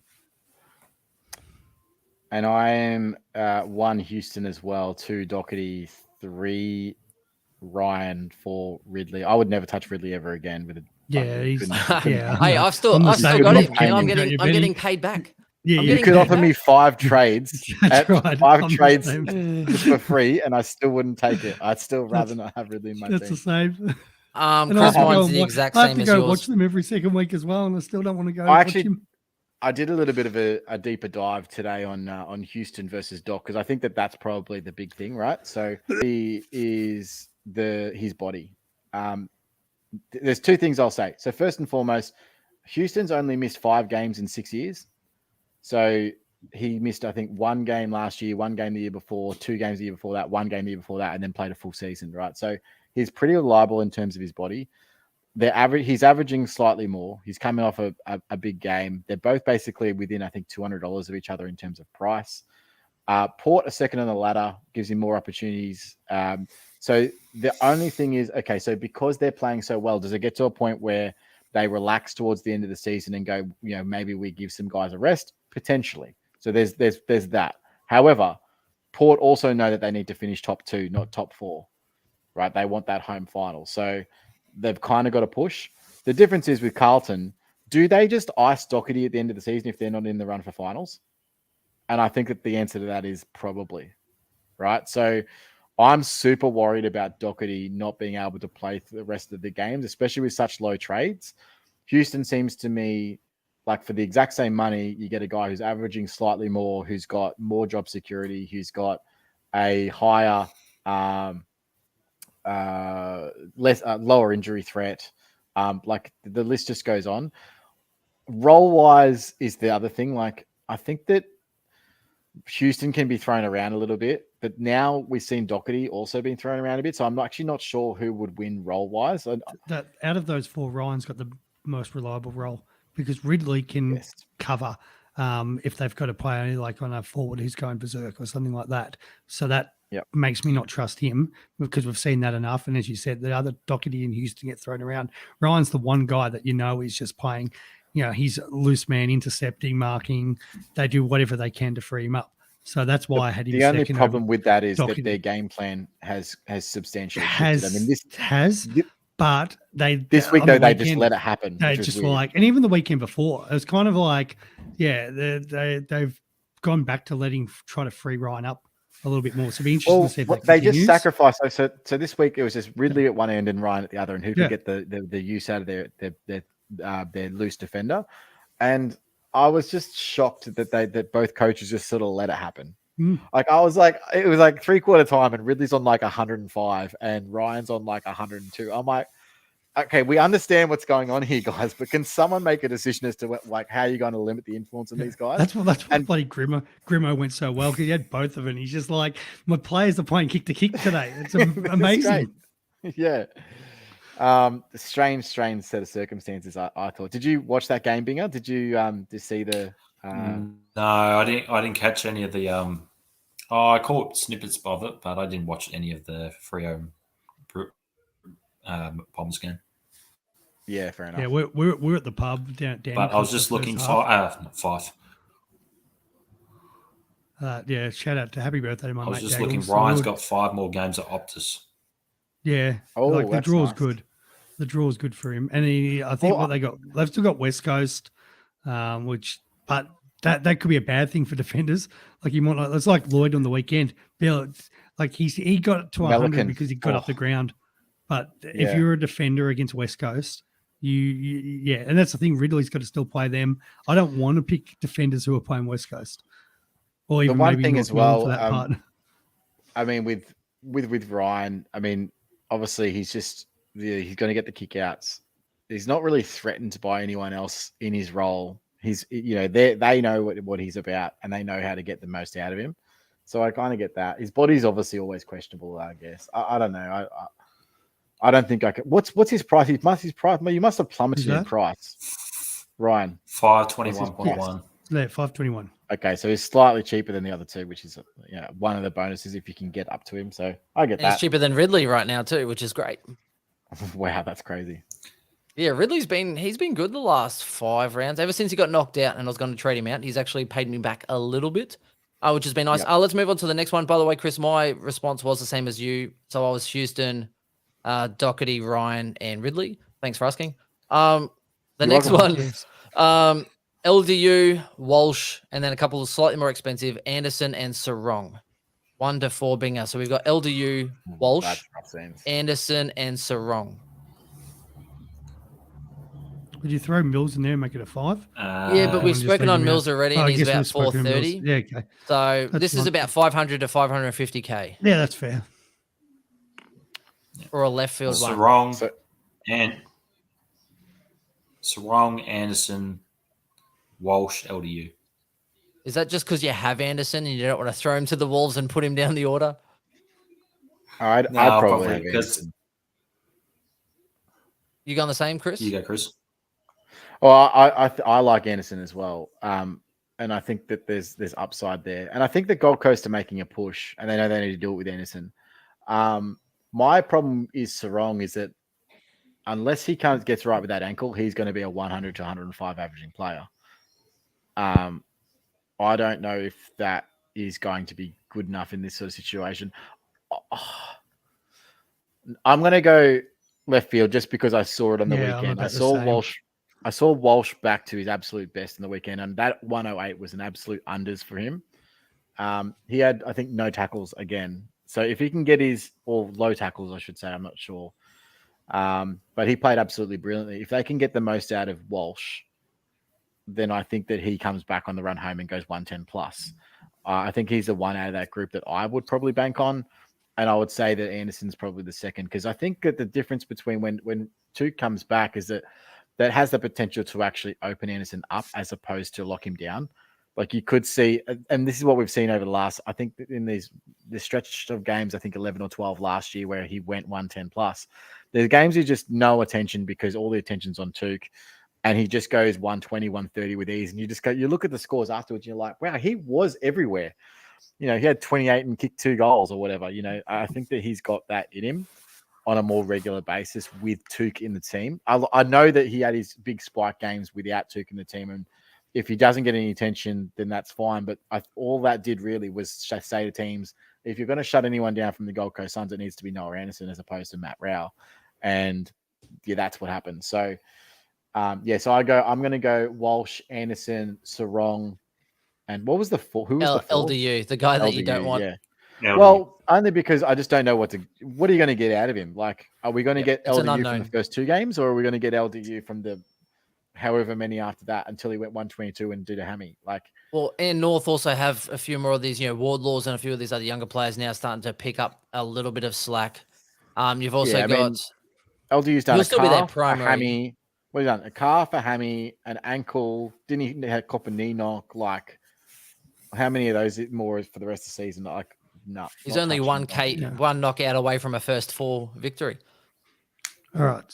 And I am 1 Houston as well, 2 Doherty, 3 Ryan, 4 Ridley. I would never touch Ridley ever again with a Yeah, he's couldn't- yeah. Hey, I've still I'm the got same. him, You're and not paying I'm him, getting Benny. paid back. Yeah, I'm You getting could paid offer me back. 5 trades That's at right. 5 I'm the trades same. just for free, and I still wouldn't take it. I'd still rather not have Ridley in my That's the team. same. And I Chris, have to go mine's and the watch- exact I have same to as go yours. watch them every second week as well, and I still don't want to go I watch actually- him. I did a little bit of a deeper dive today on Houston versus Doc because I think that's probably the big thing, right? So he is his body. There's 2 things I'll say. So first and foremost, Houston's only missed 5 games in 6 years. So he missed, I think, 1 game last year, 1 game the year before, 2 games the year before that, 1 game the year before that, and then played a full season, right? So he's pretty reliable in terms of his body. He's averaging slightly more. He's coming off a big game. They're both basically within, I think, $200 of each other in terms of price. Port a second on the ladder gives him more opportunities. So the only thing is, okay, so because they're playing so well, does it get to a point where they relax towards the end of the season and go, maybe we give some guys a rest? Potentially. So there's that. However, Port also know that they need to finish top 2, not top 4, right? They want that home final. So they've kind of got to push. The difference is with Carlton, do they just ice Doherty at the end of the season if they're not in the run for finals? And I think that the answer to that is probably, right? So I'm super worried about Doherty not being able to play the rest of the games, especially with such low trades. Houston seems to me like for the exact same money, you get a guy who's averaging slightly more, who's got more job security, who's got a higher lower injury threat. Like the list just goes on. Role wise is the other thing. Like I think that Houston can be thrown around a little bit, but now we've seen Doherty also being thrown around a bit. So I'm actually not sure who would win role wise. That out of those 4, Ryan's got the most reliable role because Ridley can cover if they've got to play only like on a forward who's going berserk or something like that. So that makes me not trust him because we've seen that enough. And as you said, the other Doherty and Houston get thrown around. Ryan's the one guy that is just playing. He's a loose man, intercepting, marking. They do whatever they can to free him up. So that's why I had him. The only second problem over with that is Doherty. that their game plan has substantially shifted. I mean, but this week though they just let it happen. They just were like, and even the weekend before, it was kind of like, they've gone back to try to free Ryan up a little bit more. So it'll be interesting to see if they just sacrificed. So this week it was just Ridley at one end and Ryan at the other, and who could get the use out of their loose defender. And I was just shocked that both coaches just sort of let it happen. Like I was like, it was like 3/4 time, and Ridley's on like 105, and Ryan's on like 102. I'm like, okay, we understand what's going on here, guys, but can someone make a decision as to like how you're going to limit the influence of these guys? That's what bloody Grimo went so well because he had both of them. He's just like, my players are playing kick to kick today. It's amazing. Yeah. Strange set of circumstances. I thought. Did you watch that game, Binger? Did you just see the? No, I didn't catch any of the. I caught snippets of it, but I didn't watch any of the Freo Bombs game. Yeah, fair enough. Yeah, we're at the pub down. But I was just looking for 5. Yeah, shout out to happy birthday to my mate. I was just Daggle. looking. Ryan's got 5 more games at Optus. Yeah, the draw's good. The draw's good for him, and I think what they got, they've still got West Coast, but that could be a bad thing for defenders. Like it's like Lloyd on the weekend. Bill, like he got to 100 because he got off the ground. But if you're a defender against West Coast, and that's the thing. Ridley's got to still play them. I don't want to pick defenders who are playing West Coast, or even the one maybe thing as well. For that part. I mean, with Ryan, I mean, obviously he's going to get the kickouts. He's not really threatened by anyone else in his role. He's, they know what he's about, and they know how to get the most out of him. So I kind of get that. His body's obviously always questionable, I guess. I don't know. I don't think I could. What's his price? His price. You must have plummeted in price, Ryan. 521.1. Yeah, 521. Okay, so he's slightly cheaper than the other two, which is one of the bonuses if you can get up to him. So I get And he's that. cheaper than Ridley right now too, which is great. Wow, that's crazy. Yeah, he's been good the last 5 rounds. Ever since he got knocked out and I was going to trade him out, he's actually paid me back a little bit, which has been nice. Yep. Let's move on to the next one. By the way, Chris, my response was the same as you. So I was Houston, Doherty, Ryan, and Ridley. Thanks for asking. The You're next welcome. one, LDU, Walsh, and then a couple of slightly more expensive, Anderson and Sarong. 1 to 4 binger. So we've got LDU, Walsh, That's rough sense. Anderson, and Sarong. Would you throw Mills in there and make it a 5? Yeah, but and we've just spoken leave on him Mills out. already, Oh, and I he's guess about we've spoken on Mills. 430. Yeah, okay. So That's this is fine. about 500 to 550k Yeah, that's fair. for a left field one. Sarong, So- and Sarong, Anderson, Walsh, LDU. Is that just because you have Anderson and you don't want to throw him to the Wolves and put him down the order? I'd No, probably probably, have because- Anderson. You going the same, Chris? You go, Chris. Well, I like Anderson as well, and I think that there's upside there, and I think the Gold Coast are making a push, and they know they need to do it with Anderson. My problem is Sarong is that unless he gets right with that ankle, he's going to be a 100 to 105 averaging player. I don't know if that is going to be good enough in this sort of situation. I'm going to go left field just because I saw it on the Yeah, I'm weekend. about the same. I saw Walsh back to his absolute best in the weekend, and that 108 was an absolute unders for him. He had, I think, no tackles again. So if he can get or low tackles, I should say, I'm not sure. But he played absolutely brilliantly. If they can get the most out of Walsh, then I think that he comes back on the run home and goes 110 plus. I think he's the one out of that group that I would probably bank on. And I would say that Anderson's probably the second, because I think that the difference between when Tuke comes back is that has the potential to actually open Anderson up as opposed to lock him down. Like you could see, and this is what we've seen over the last, I think in this stretch of games, I think 11 or 12 last year where he went 110 plus. There's games you just no attention because all the attention's on Tuke, and he just goes 120, 130 with ease. And you look at the scores afterwards, and you're like, wow, he was everywhere. He had 28 and kicked 2 goals or whatever. I think that he's got that in him on a more regular basis with Tuke in the team. I know that he had his big spike games without Tuke in the team, and if he doesn't get any attention, then that's fine. But all that did really was say to teams, if you're going to shut anyone down from the Gold Coast Suns, it needs to be Noah Anderson as opposed to Matt Rowell. And yeah, that's what happened. So I'm going to go Walsh, Anderson, Sarong, and what was the four? Who was the fourth? LDU, the guy that you don't want. Yeah. LDU. Well, only because I just don't know what are you going to get out of him? Like, are we going to get it's an LDU from unknown. the first 2 games, or are we going to get LDU from the however many after that until he went 122 and did a hammy? Like, Well, and North also have a few more of these, Wardlaws and a few of these other younger players now starting to pick up a little bit of slack. You've also LDU's done He'll a still be their calf, a primary. hammy. What have he done? A calf, a hammy, an ankle. Didn't he have cop a knee knock? Like, how many of those more for the rest of the season? Like, no. He's not only touching them. one knockout away from a first 4 victory, All right.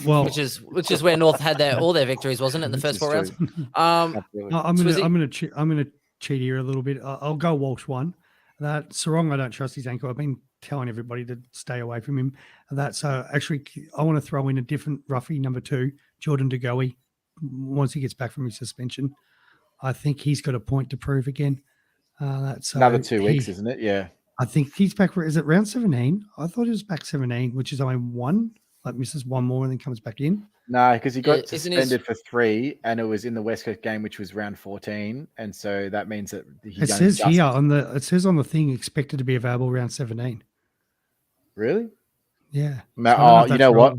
Well, which is where North had all their victories, wasn't it? In the This first is 4 rounds. true. Absolutely. I'm gonna cheat here a little bit. I'll go Walsh 1. That Sarong, I don't trust his ankle. I've been telling everybody to stay away from him. So actually, I want to throw in a different roughie number 2, Jordan De Goey. Once he gets back from his suspension, I think he's got a point to prove again. That's Another 2 weeks, isn't it? Yeah. I think he's back for, is it round 17? I thought he was back 17, which is only 1, like misses 1 more and then comes back in. No, because he got Isn't suspended for 3, and it was in the West Coast game, which was round 14, and so that means that It says here on the thing expected to be available round 17. Really? Yeah. You know what?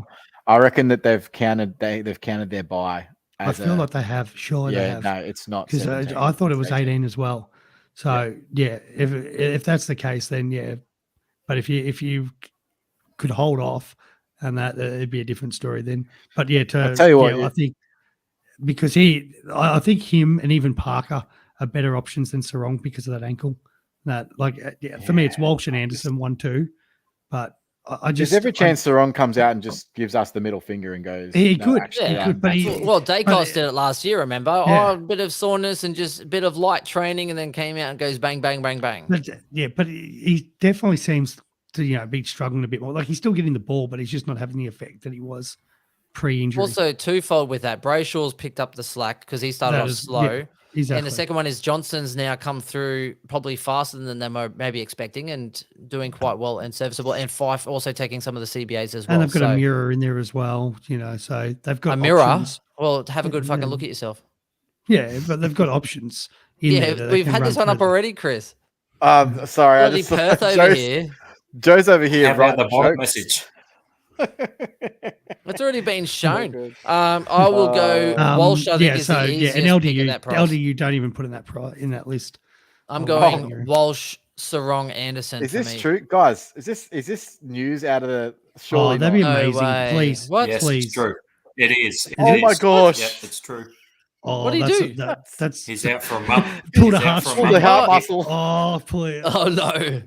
I reckon that they've counted their bye. I feel like they have. Surely they have. No, it's not. Because 17, I thought it was it's 18 as well. So yeah, if that's the case, then yeah. But if you could hold off, and that it'd be a different story then. But yeah, I'll tell you what, I think because I think him and even Parker are better options than Sarong because of that ankle. That for me, it's Walsh and Anderson 1-2, but I There's just every chance Sarong comes out and just gives us the middle finger and goes, He "No, could, actually, he Yeah. could, but he Well, Dacos but- did it last year, remember? Yeah. Oh, a bit of soreness and just a bit of light training, and then came out and goes bang, bang, bang, bang. but he definitely seems to be struggling a bit more. Like he's still getting the ball, but he's just not having the effect that he was pre-injury. Also, twofold with that. Brayshaw's picked up the slack because he started That off is- slow. yeah, exactly. And the second one is Johnson's now come through probably faster than they were maybe expecting and doing quite well and serviceable. And Fife also taking some of the CBAs as well. And they've got So a mirror in there as well, so they've got a mirror. options. Well, have a good fucking Yeah. look at yourself. Yeah, but they've got options in there. Yeah, that they we've can had run this one up through. already, Chris. sorry, I Bloody just Perth over Joe's, here. Joe's over here. How about the writing bottom jokes. message? It's already been shown. good. I will go Walsh. I think is the easiest and pick at LDU, that price. LDU don't even put in that list. I'm Oh, going wow. Walsh, Sarong, Anderson. Is for this me. true, guys? Is this news out of the? Surely That'd be not. No amazing. way. Please, What? Yes, please. it's true. It is. It Oh my is. gosh. Yeah, it's true. Oh, What do you that's do? That's He's out for a month. Pulled a He's out heart for a straight. Pull the month. heart What? muscle. Oh, please. Oh no!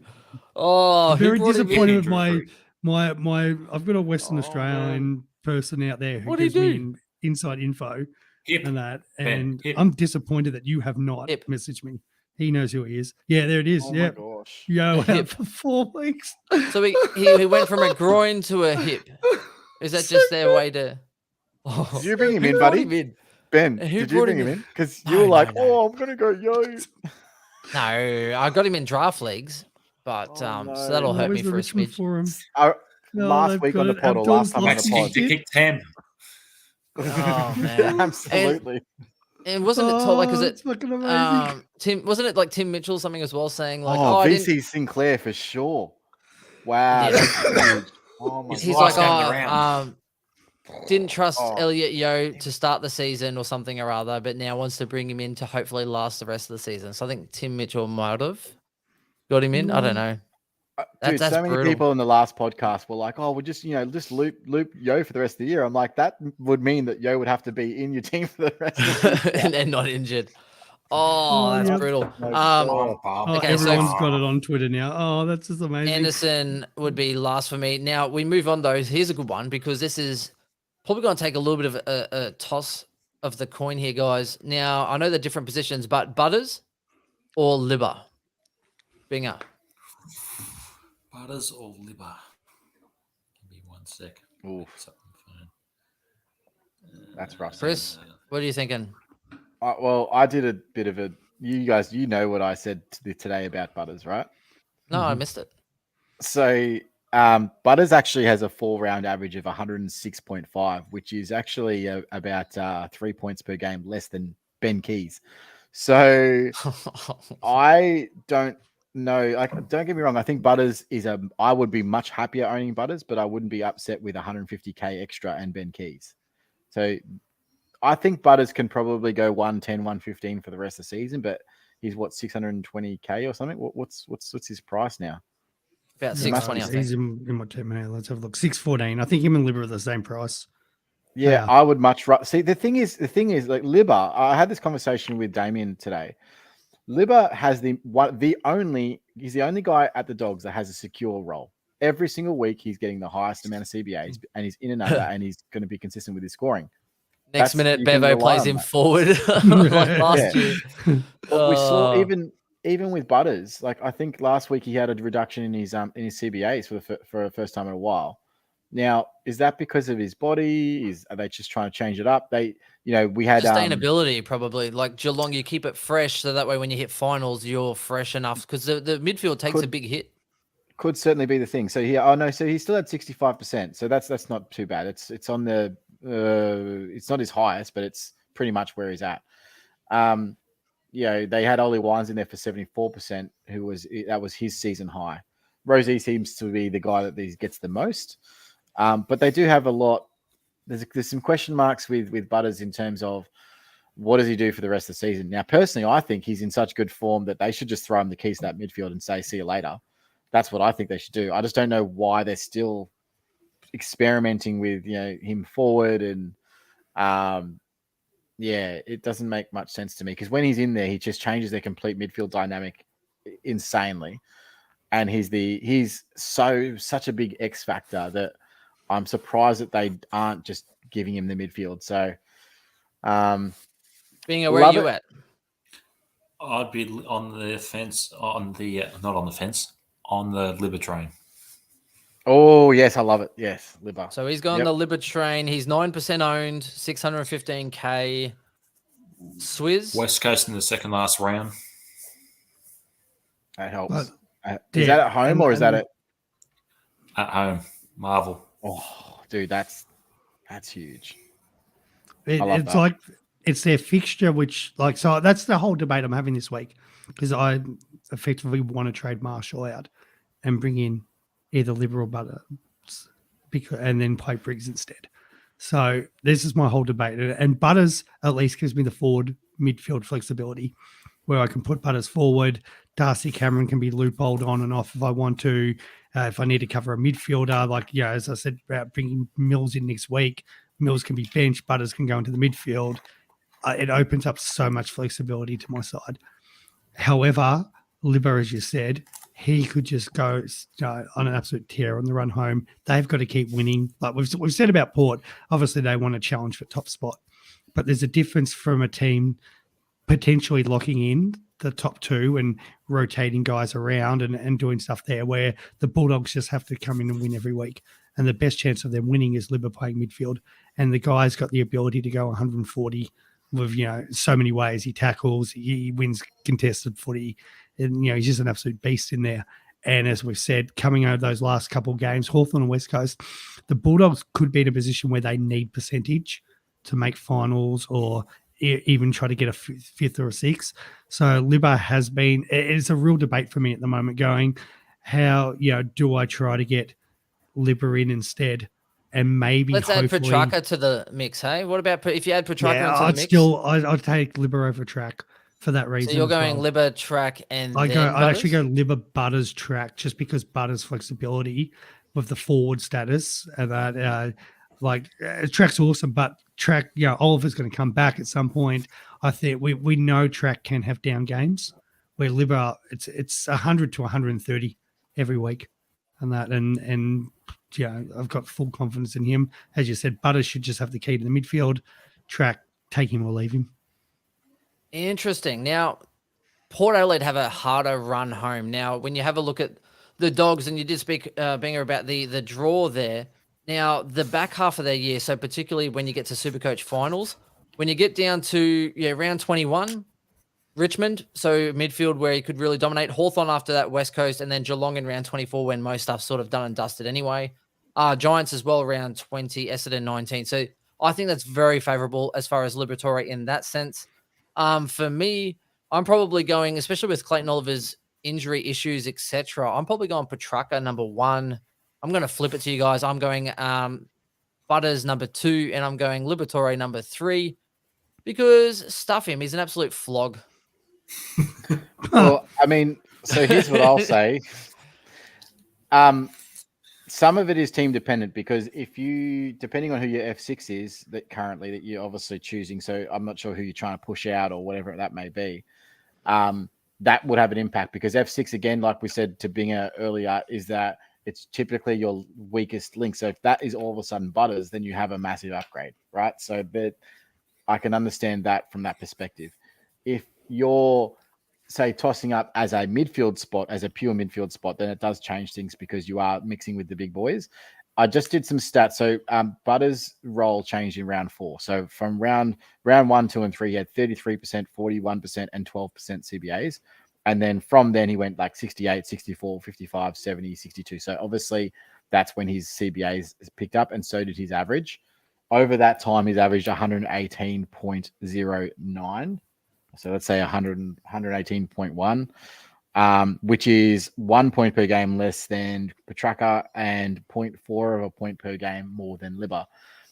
Oh, I'm who very brought him in? disappointed with Injury-free. my. I've got a Western Oh, Australian person out there who What'd he gives me do? inside info Hip. and that, Ben, and hip. I'm disappointed that you have not Hip. messaged me. He knows who he is. Yeah, there it is. Oh my Yeah, gosh. yo, Hip. out for 4 weeks. So he went from a groin to a hip. Is that just their way to? Oh. Did you bring him Who in, brought buddy? him in? Ben, Who did you brought bring him him in? in? Because No, you were like, no. "Oh, I'm gonna go yo." No, I got him in draft leagues, but Oh, no. so that'll hurt Where's me the for a Richmond smidge. Forum? Last Oh, they've week on got the it. pod, or Abdul's last time on Max the lost pod. kicked to kick 10. Oh, man. Absolutely. And wasn't it told like, It's fucking amazing. Tim? Wasn't it like Tim Mitchell something as well, saying like, oh, I VC didn't. Sinclair for sure. Wow. Yeah. That's huge. Oh my He's He's God. like, last game around. didn't trust Oh. Elliot Yo to start the season or something or other, but now wants to bring him in to hopefully last the rest of the season. So I think Tim Mitchell might have got him in. I don't know. Dude, That's so many brutal. people in the last podcast were like, "Oh, we'll just loop Yo for the rest of the year." I'm like, that would mean that Yo would have to be in your team for the rest of the year. and not injured. Oh, that's yep. brutal. My Bum, bum. Oh, okay, so- everyone's got it on Twitter now. Oh, that's just amazing. Anderson would be last for me. Now we move on though. Here's a good one because this is probably going to take a little bit of a toss of the coin here, guys. Now I know they're different positions, but Butters or Libba? Binger. Butters or liver? Give me 1 sec. Oof. Something fine. That's rough. Chris, what are you thinking? Well, I did a bit of a. You guys, you know what I said today about Butters, right? No, I Mhm. missed it. So Butters actually has a 4-round average of 106.5, which is actually about 3 points per game less than Ben Keys. So I don't know. Like, don't get me wrong. I think Butters is I would be much happier owning Butters, but I wouldn't be upset with 150k extra and Ben Keys. So I think Butters can probably go 110, 115 for the rest of the season, but he's what 620k or something. What's his price now? About It must 620, be I He's think. in my team here. Let's have a look. 614. I think him and Libra are the same price. Yeah, Yeah. I would much rather see. The thing is, like Libba. I had this conversation with Damien today. Libba has he's the only guy at the Dogs that has a secure role. Every single week, he's getting the highest amount of CBAs, and he's in and under, and he's going to be consistent with his scoring. Next That's- minute, you can Bevo rely plays on him that. forward like last Yeah. year. But we saw Oh. even with Butters, like I think last week he had a reduction in his CBAs for the first time in a while. Now, is that because of his body? Are they just trying to change it up? We had Sustainability, probably. Like Geelong, you keep it fresh so that way when you hit finals, you're fresh enough because the midfield takes a Could- big hit. could certainly be the thing. So so he still had 65%. So that's not too bad. It's on the it's not his highest, but it's pretty much where he's at. They had Ollie Wines in there for 74%, that was his season high. Rosie seems to be the guy that gets the most. But they do have a lot. There's some question marks with Butters in terms of what does he do for the rest of the season. Now, personally, I think he's in such good form that they should just throw him the keys to that midfield and say, see you later. That's what I think they should do. I just don't know why they're still experimenting with him forward and it doesn't make much sense to me because when he's in there, he just changes their complete midfield dynamic insanely. and he's such a big X factor that I'm surprised that they aren't just giving him the midfield. So, Being where are you at? I'd be on the fence on the not on the fence on the Liberatore. Oh yes, I love it. Yes, Libba. So he's gone the Liberatore. He's 9% owned, 615k. Swizz. West Coast in the second last round. That helps. But, is that at home or is that at home? Marvel. Oh, dude, that's huge. It's that. Like it's their fixture, which so that's the whole debate I'm having this week because I effectively want to trade Marshall out and bring in either Libba or Butters and then play Briggs instead. So this is my whole debate. And Butters at least gives me the forward midfield flexibility where I can put Butters forward. Darcy Cameron can be loopholed on and off if I want to. If I need to cover a midfielder, as I said about bringing Mills in next week, Mills can be benched, Butters can go into the midfield. It opens up so much flexibility to my side. However, Libba, as you said, he could just go on an absolute tear on the run home. They've got to keep winning. Like we've said about Port, obviously they want to challenge for top spot, but there's a difference from a team potentially locking in the top two and rotating guys around and doing stuff there where the Bulldogs just have to come in and win every week. And the best chance of them winning is Libba playing midfield. And the guy's got the ability to go 140 with, so many ways. He tackles, he wins contested footy. And, he's just an absolute beast in there. And as we've said, coming over those last couple of games, Hawthorn and West Coast, the Bulldogs could be in a position where they need percentage to make finals or even try to get a fifth or a sixth. So Libba has been, it's a real debate for me at the moment going, how, do I try to get Libba in instead? And maybe let's add Petrarca to the mix, hey? What about if you add Petrarca into the mix? I'd take Libba over Track for that reason. So you're going Libba, Track, and I'd actually go Libba, Butters, Track, just because Butters' flexibility with the forward status and that, Track's awesome, but Track, Oliver's going to come back at some point. I think we know Track can have down games where Libba, it's 100 to 130 every week, and that, and I've got full confidence in him. As you said, Butters should just have the key to the midfield. Track, take him or leave him. Interesting. Now, Port Adelaide have a harder run home. Now, when you have a look at the Dogs, and you did speak, Binger, about the draw there. Now, the back half of their year, so particularly when you get to Supercoach finals, when you get down to round 21, Richmond, so midfield where he could really dominate. Hawthorn after that, West Coast, and then Geelong in round 24 when most stuff's sort of done and dusted anyway. Giants as well, round 20, Essendon 19. So I think that's very favourable as far as Liberatore in that sense. For me, I'm probably going, especially with Clayton Oliver's injury issues, etc. I'm probably going Petrarca number 1. I'm going to flip it to you guys. I'm going Butters number 2, and I'm going Liberatore number 3 because stuff him. He's an absolute flog. Well, I mean, so here's what I'll say. Some of it is team dependent because depending on who your F6 is that you're obviously choosing, so I'm not sure who you're trying to push out or whatever that may be, that would have an impact because F6, again, like we said to Binger earlier, is that it's typically your weakest link. So if that is all of a sudden Butters, then you have a massive upgrade, right? So I can understand that from that perspective. If you're, say, tossing up as a midfield spot, as a pure midfield spot, then it does change things because you are mixing with the big boys. I just did some stats. So Butters' role changed in round 4. So from round 1, 2, and 3, he had 33%, 41%, and 12% CBAs. And then from then he went like 68, 64, 55, 70, 62. So obviously that's when his CBAs picked up, and so did his average. Over that time, he's averaged 118.09. So let's say 118.1, which is 1 point per game less than Petrarca and 0.4 of a point per game more than Libba.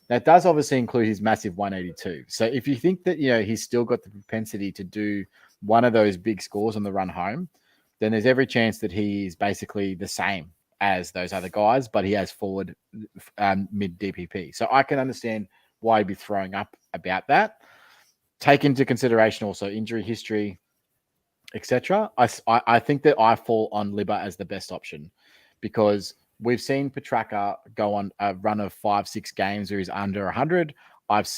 That does obviously include his massive 182. So if you think that, he's still got the propensity to do one of those big scores on the run home, then there's every chance that he's basically the same as those other guys, but he has forward mid DPP. So I can understand why he'd be throwing up about that. Take into consideration also injury history. etc. I think that I fall on Libba as the best option because we've seen Petraka go on a run of 5-6 games where he's under 100. I've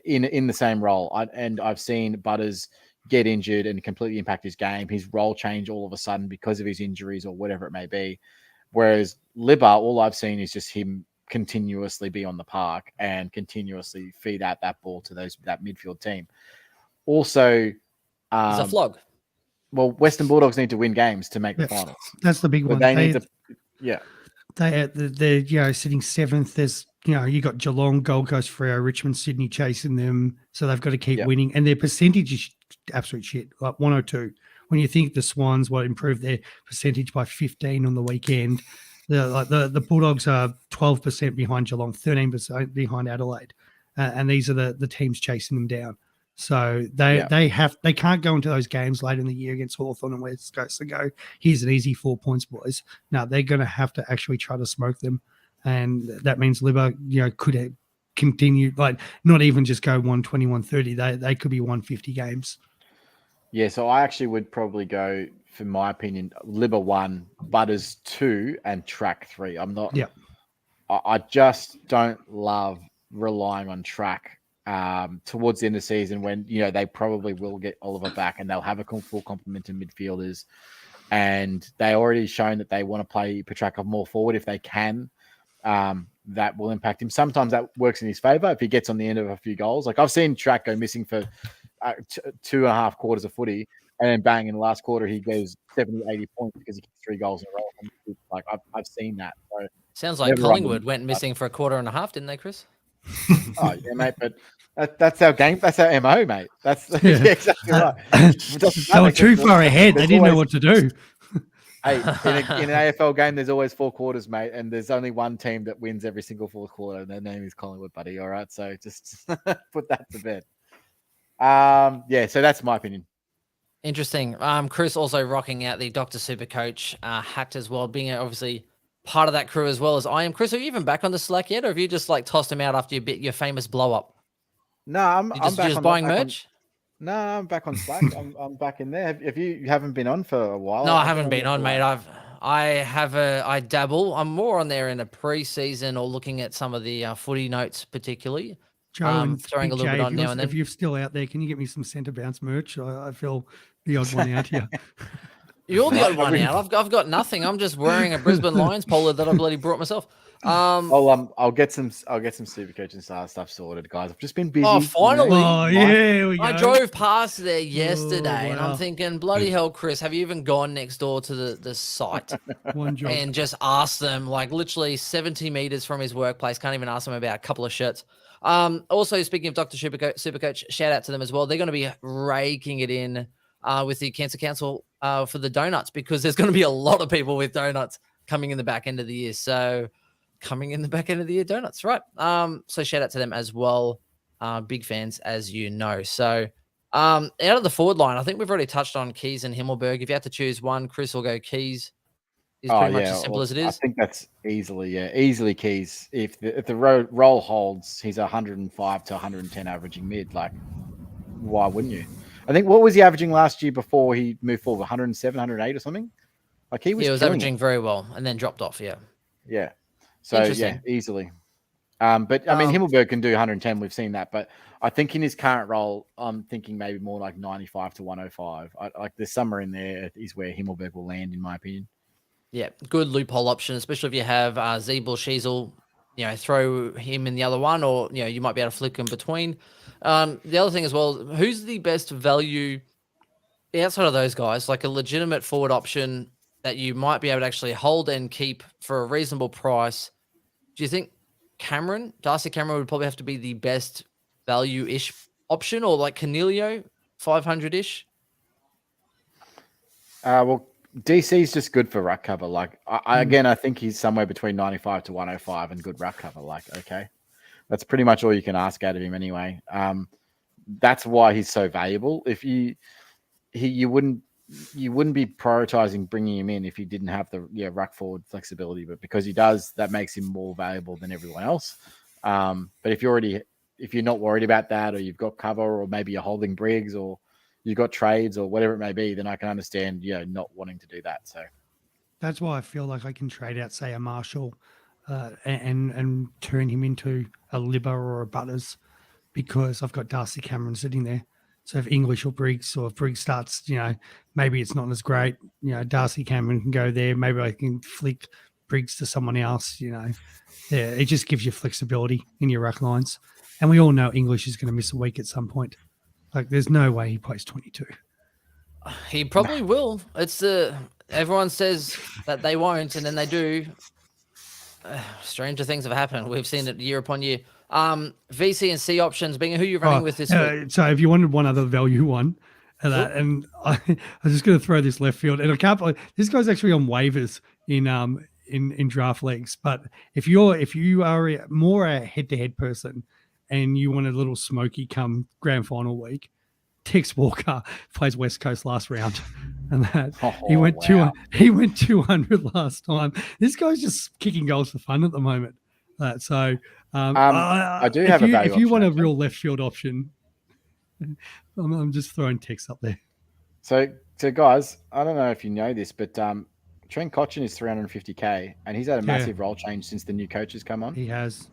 in the same role, and I've seen Butters get injured and completely impact his game. His role change all of a sudden because of his injuries or whatever it may be. Whereas Libba, all I've seen is just him continuously be on the park and continuously feed out that ball to that midfield team. Also, He's a flog. Well, Western Bulldogs need to win games to make the final. That's the big one. They need to, yeah. They're sitting seventh. There's you got Geelong, Gold Coast, Freo, Richmond, Sydney chasing them, so they've got to keep winning. And their percentage is absolute shit, like 102. When you think the Swans will improve their percentage by 15 on the weekend, the Bulldogs are 12% behind Geelong, 13% behind Adelaide, and these are the teams chasing them down. So they can't go into those games late in the year against Hawthorn and West Coast and go, here's an easy 4 points, boys. No, they're going to have to actually try to smoke them, and that means Libba, could continue, like not even just go 120, 130. They could be 150 games. Yeah, so I actually would probably go, for my opinion, Libba 1, Butters 2, and Track 3. I'm not. Yeah. I just don't love relying on Track towards the end of the season when they probably will get Oliver back and they'll have a full complement of midfielders, and they already shown that they want to play Petraka more forward if they can. That will impact him. Sometimes that works in his favor if he gets on the end of a few goals. Like I've seen Track go missing for 2.5 quarters of footy, and then bang, in the last quarter he goes 70, 80 points because he kicks 3 goals in a row. Like I've seen that. So sounds like Collingwood went missing for a quarter and a half, didn't they, Chris? Oh yeah, mate. But that's our game. That's our MO, mate. That's exactly right. They were too far ahead. They didn't know what to do. Hey, in an AFL game, there's always 4 quarters, mate, and there's only one team that wins every single 4th quarter, and their name is Collingwood, buddy. All right, so just put that to bed. So that's my opinion. Interesting. Chris also rocking out the Dr. Supercoach hat as well, being obviously part of that crew as well as I am. Chris, are you even back on the Slack yet, or have you just like tossed him out after your famous blow up? No, I'm back. Just back buying merch. No, I'm back on Slack. I'm back in there. If you haven't been on for a while, no, I haven't been on, mate. I dabble. I'm more on there in a pre-season or looking at some of the footy notes, particularly. Joe, throwing a little bit on now and then. If you're still out there, can you get me some centre bounce merch? I feel the odd one out here. You're the odd one out. I've got nothing. I'm just wearing a Brisbane Lions polo that I bloody brought myself. I'll get some Supercoach Insider stuff sorted, guys. I've just been busy. Oh, finally! Oh, yeah, we go. I drove past there yesterday, and I'm thinking, bloody hell, Chris, have you even gone next door to the site and just asked them, like literally 70 meters from his workplace? Can't even ask them about a couple of shirts. Also, speaking of Dr. Supercoach, shout out to them as well. They're going to be raking it in with the Cancer Council for the donuts, because there's going to be a lot of people with donuts coming in the back end of the year. So donuts, right? So shout out to them as well. Big fans, as you know. So out of the forward line, I think we've already touched on Keys and Himmelberg. If you have to choose one, Chris will go Keys. It's pretty much as simple as it is. I think that's easily Keys. If the role holds, he's 105 to 110 averaging mid. Like, why wouldn't you? I think, what was he averaging last year before he moved forward? 107, 108 or something? Like he was averaging very well and then dropped off, Yeah. So, easily. But, I mean, Himmelberg can do 110. We've seen that. But I think in his current role, I'm thinking maybe more like 95 to 105. Like there's somewhere in there is where Himmelberg will land, in my opinion. Yeah, good loophole option, especially if you have Zeeb or Sheasel, throw him in the other one, or, you might be able to flick him between. The other thing as well, who's the best value outside of those guys, like a legitimate forward option that you might be able to actually hold and keep for a reasonable price? Do you think Darcy Cameron would probably have to be the best value-ish option, or like Canelio, 500-ish? Well, DC's just good for ruck cover. Like, I think he's somewhere between 95 to 105 and good ruck cover. Like, okay, that's pretty much all you can ask out of him anyway. That's why he's so valuable. If you wouldn't be prioritizing bringing him in if he didn't have the ruck forward flexibility, but because he does, that makes him more valuable than everyone else. But if you're not worried about that, or you've got cover, or maybe you're holding Briggs, or you've got trades or whatever it may be, then I can understand, not wanting to do that. So That's why I feel like I can trade out, say, a Marshall and turn him into a Libba or a Butters, because I've got Darcy Cameron sitting there. So if English or Briggs, or if Briggs starts, maybe it's not as great, Darcy Cameron can go there. Maybe I can flick Briggs to someone else, Yeah, it just gives you flexibility in your ruck lines. And we all know English is going to miss a week at some point. Like, there's no way he plays 22. He probably will. It's everyone says that they won't, and then they do. Stranger things have happened. We've seen it year upon year. VC and C options, being who you're running with this week. So if you wanted one other value one, and I was just going to throw this left field, and I can't believe this guy's actually on waivers in draft leagues. But if you are more a head-to-head person and you want a little smoky come grand final week, Tex Walker plays West Coast last round, and he went 200 last time. This guy's just kicking goals for fun at the moment. I do have a value if you want a option, real left field option, I'm just throwing Tex up there. So guys, I don't know if you know this, but Trent Cotchin is 350k, and he's had a massive role change since the new coach has come on. He has.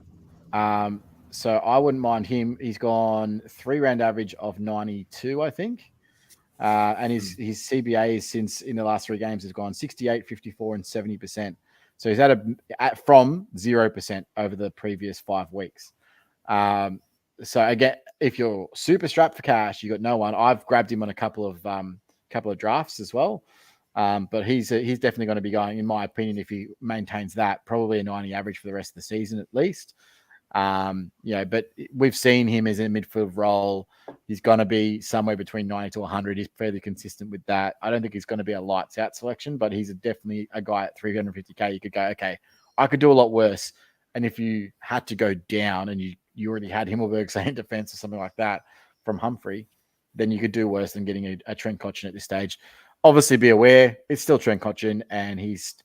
So I wouldn't mind him. He's gone 3-round average of 92, I think. And his CBA since in the last 3 games has gone 68, 54, and 70%. So he's from 0% over the previous 5 weeks. So again, if you're super strapped for cash, you got no one. I've grabbed him on a couple of drafts as well. But he's definitely going to be going, in my opinion, if he maintains that, probably a 90 average for the rest of the season at least. But we've seen him as a midfield role. He's going to be somewhere between 90 to 100. He's fairly consistent with that. I don't think he's going to be a lights out selection, but he's definitely a guy at 350k. You could go, okay, I could do a lot worse. And if you had to go down and you already had Himmelberg, say, in defense or something like that from Humphrey, then you could do worse than getting a Trent Cotchin at this stage. Obviously, be aware, it's still Trent Cotchin, and he's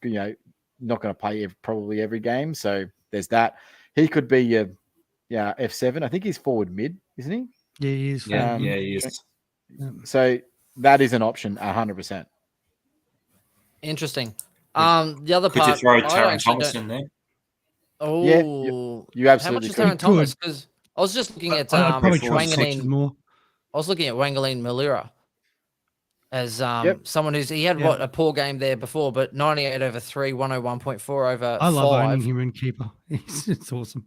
not going to play probably every game. So there's that. He could be your F7. I think he's forward mid, isn't he? Yeah, he is. Yeah, he is. So that is an option, 100%. Interesting. The other Could part, you throw I Taron actually Thomas don't- in there? Oh, Yeah, you how absolutely much is could. Taron Thomas? Because I was just looking at I'd probably try Wanganeen. Cotchin more. I was looking at Wanganeen Malira as someone he had a poor game there before, but 98 over 3, 101.4 over 5. I love owning him in keeper. It's awesome.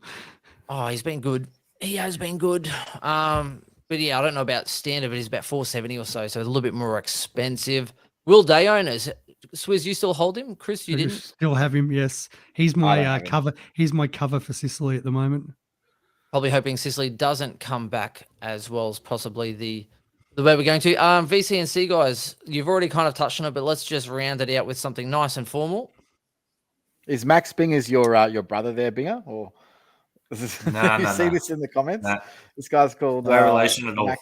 Oh, he's been good. He has been good. But yeah, I don't know about standard, but he's about 470 or so a little bit more expensive. Will Day owners, Swizz, you still hold him? Chris, you I didn't? still have him. Yes, he's my cover. He's my cover for Sicily at the moment. Probably hoping Sicily doesn't come back as well as possibly the way we're going to. VC and C guys, you've already kind of touched on it, but let's just round it out with something nice and formal. Is Max Binger's your brother there, Binger? Or No, see this in the comments? No. This guy's called No relation at all.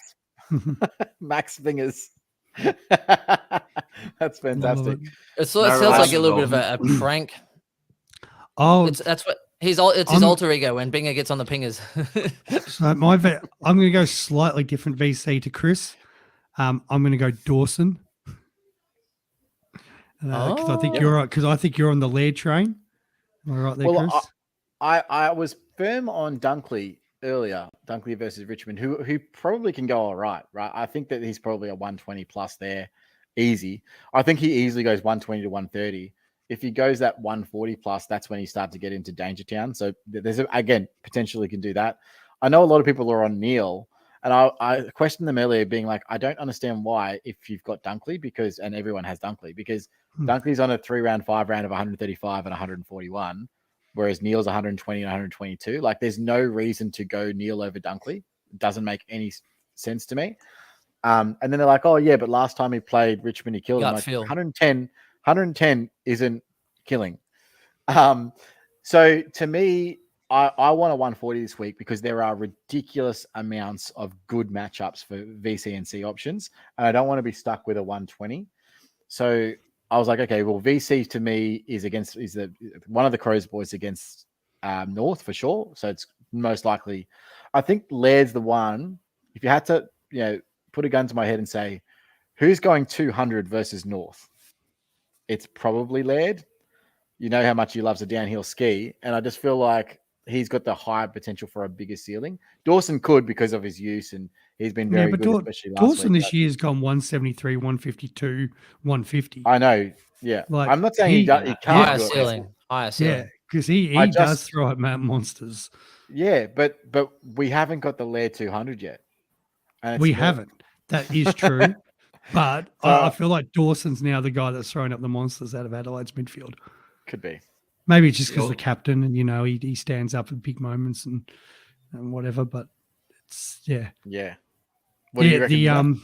Max Bingers. That's fantastic. It sounds like a little bit of a prank. Oh, That's what it's his alter ego when Binger gets on the pingers. so I'm going to go slightly different VC to Chris. I'm going to go Dawson because I think you're on the Laird train. Am I right there, Chris? I was firm on Dunkley earlier, Dunkley versus Richmond, who probably can go all right. I think that he's probably a 120 plus there, easy. I think he easily goes 120 to 130. If he goes that 140 plus, that's when he starts to get into danger town. So there's again, potentially can do that. I know a lot of people are on Neil, and I questioned them earlier being like, I don't understand why if you've got Dunkley and everyone has Dunkley because Dunkley's on a 3-round, 5-round of 135 and 141. Whereas Neil's 120 and 122. Like, there's no reason to go Neil over Dunkley. It doesn't make any sense to me. And then they're like, oh, yeah, but last time he played Richmond, he killed him. Like, 110 isn't killing. So to me, I want a 140 this week because there are ridiculous amounts of good matchups for VC and C options. And I don't want to be stuck with a 120. So I was like, okay, well, VC to me is one of the Crows boys against North for sure. So it's most likely, I think Laird's the one. If you had to, put a gun to my head and say, who's going 200 versus North? It's probably Laird. You know how much he loves a downhill ski. And I just feel like he's got the higher potential for a bigger ceiling. Dawson could because of his use, and he's been very good, especially last Dawson week. this year's gone 173, 152, 150. I know. Yeah. Like, I'm not saying he can't Higher do it. ceiling. Higher ceiling. Yeah, because he does throw at monsters. Yeah, but we haven't got the Laird 200 yet. And We haven't. That is true. But I feel like Dawson's now the guy that's throwing up the monsters out of Adelaide's midfield. Could be. Maybe it's just because the captain and, he stands up at big moments and whatever. But it's, yeah. Yeah. What do you reckon?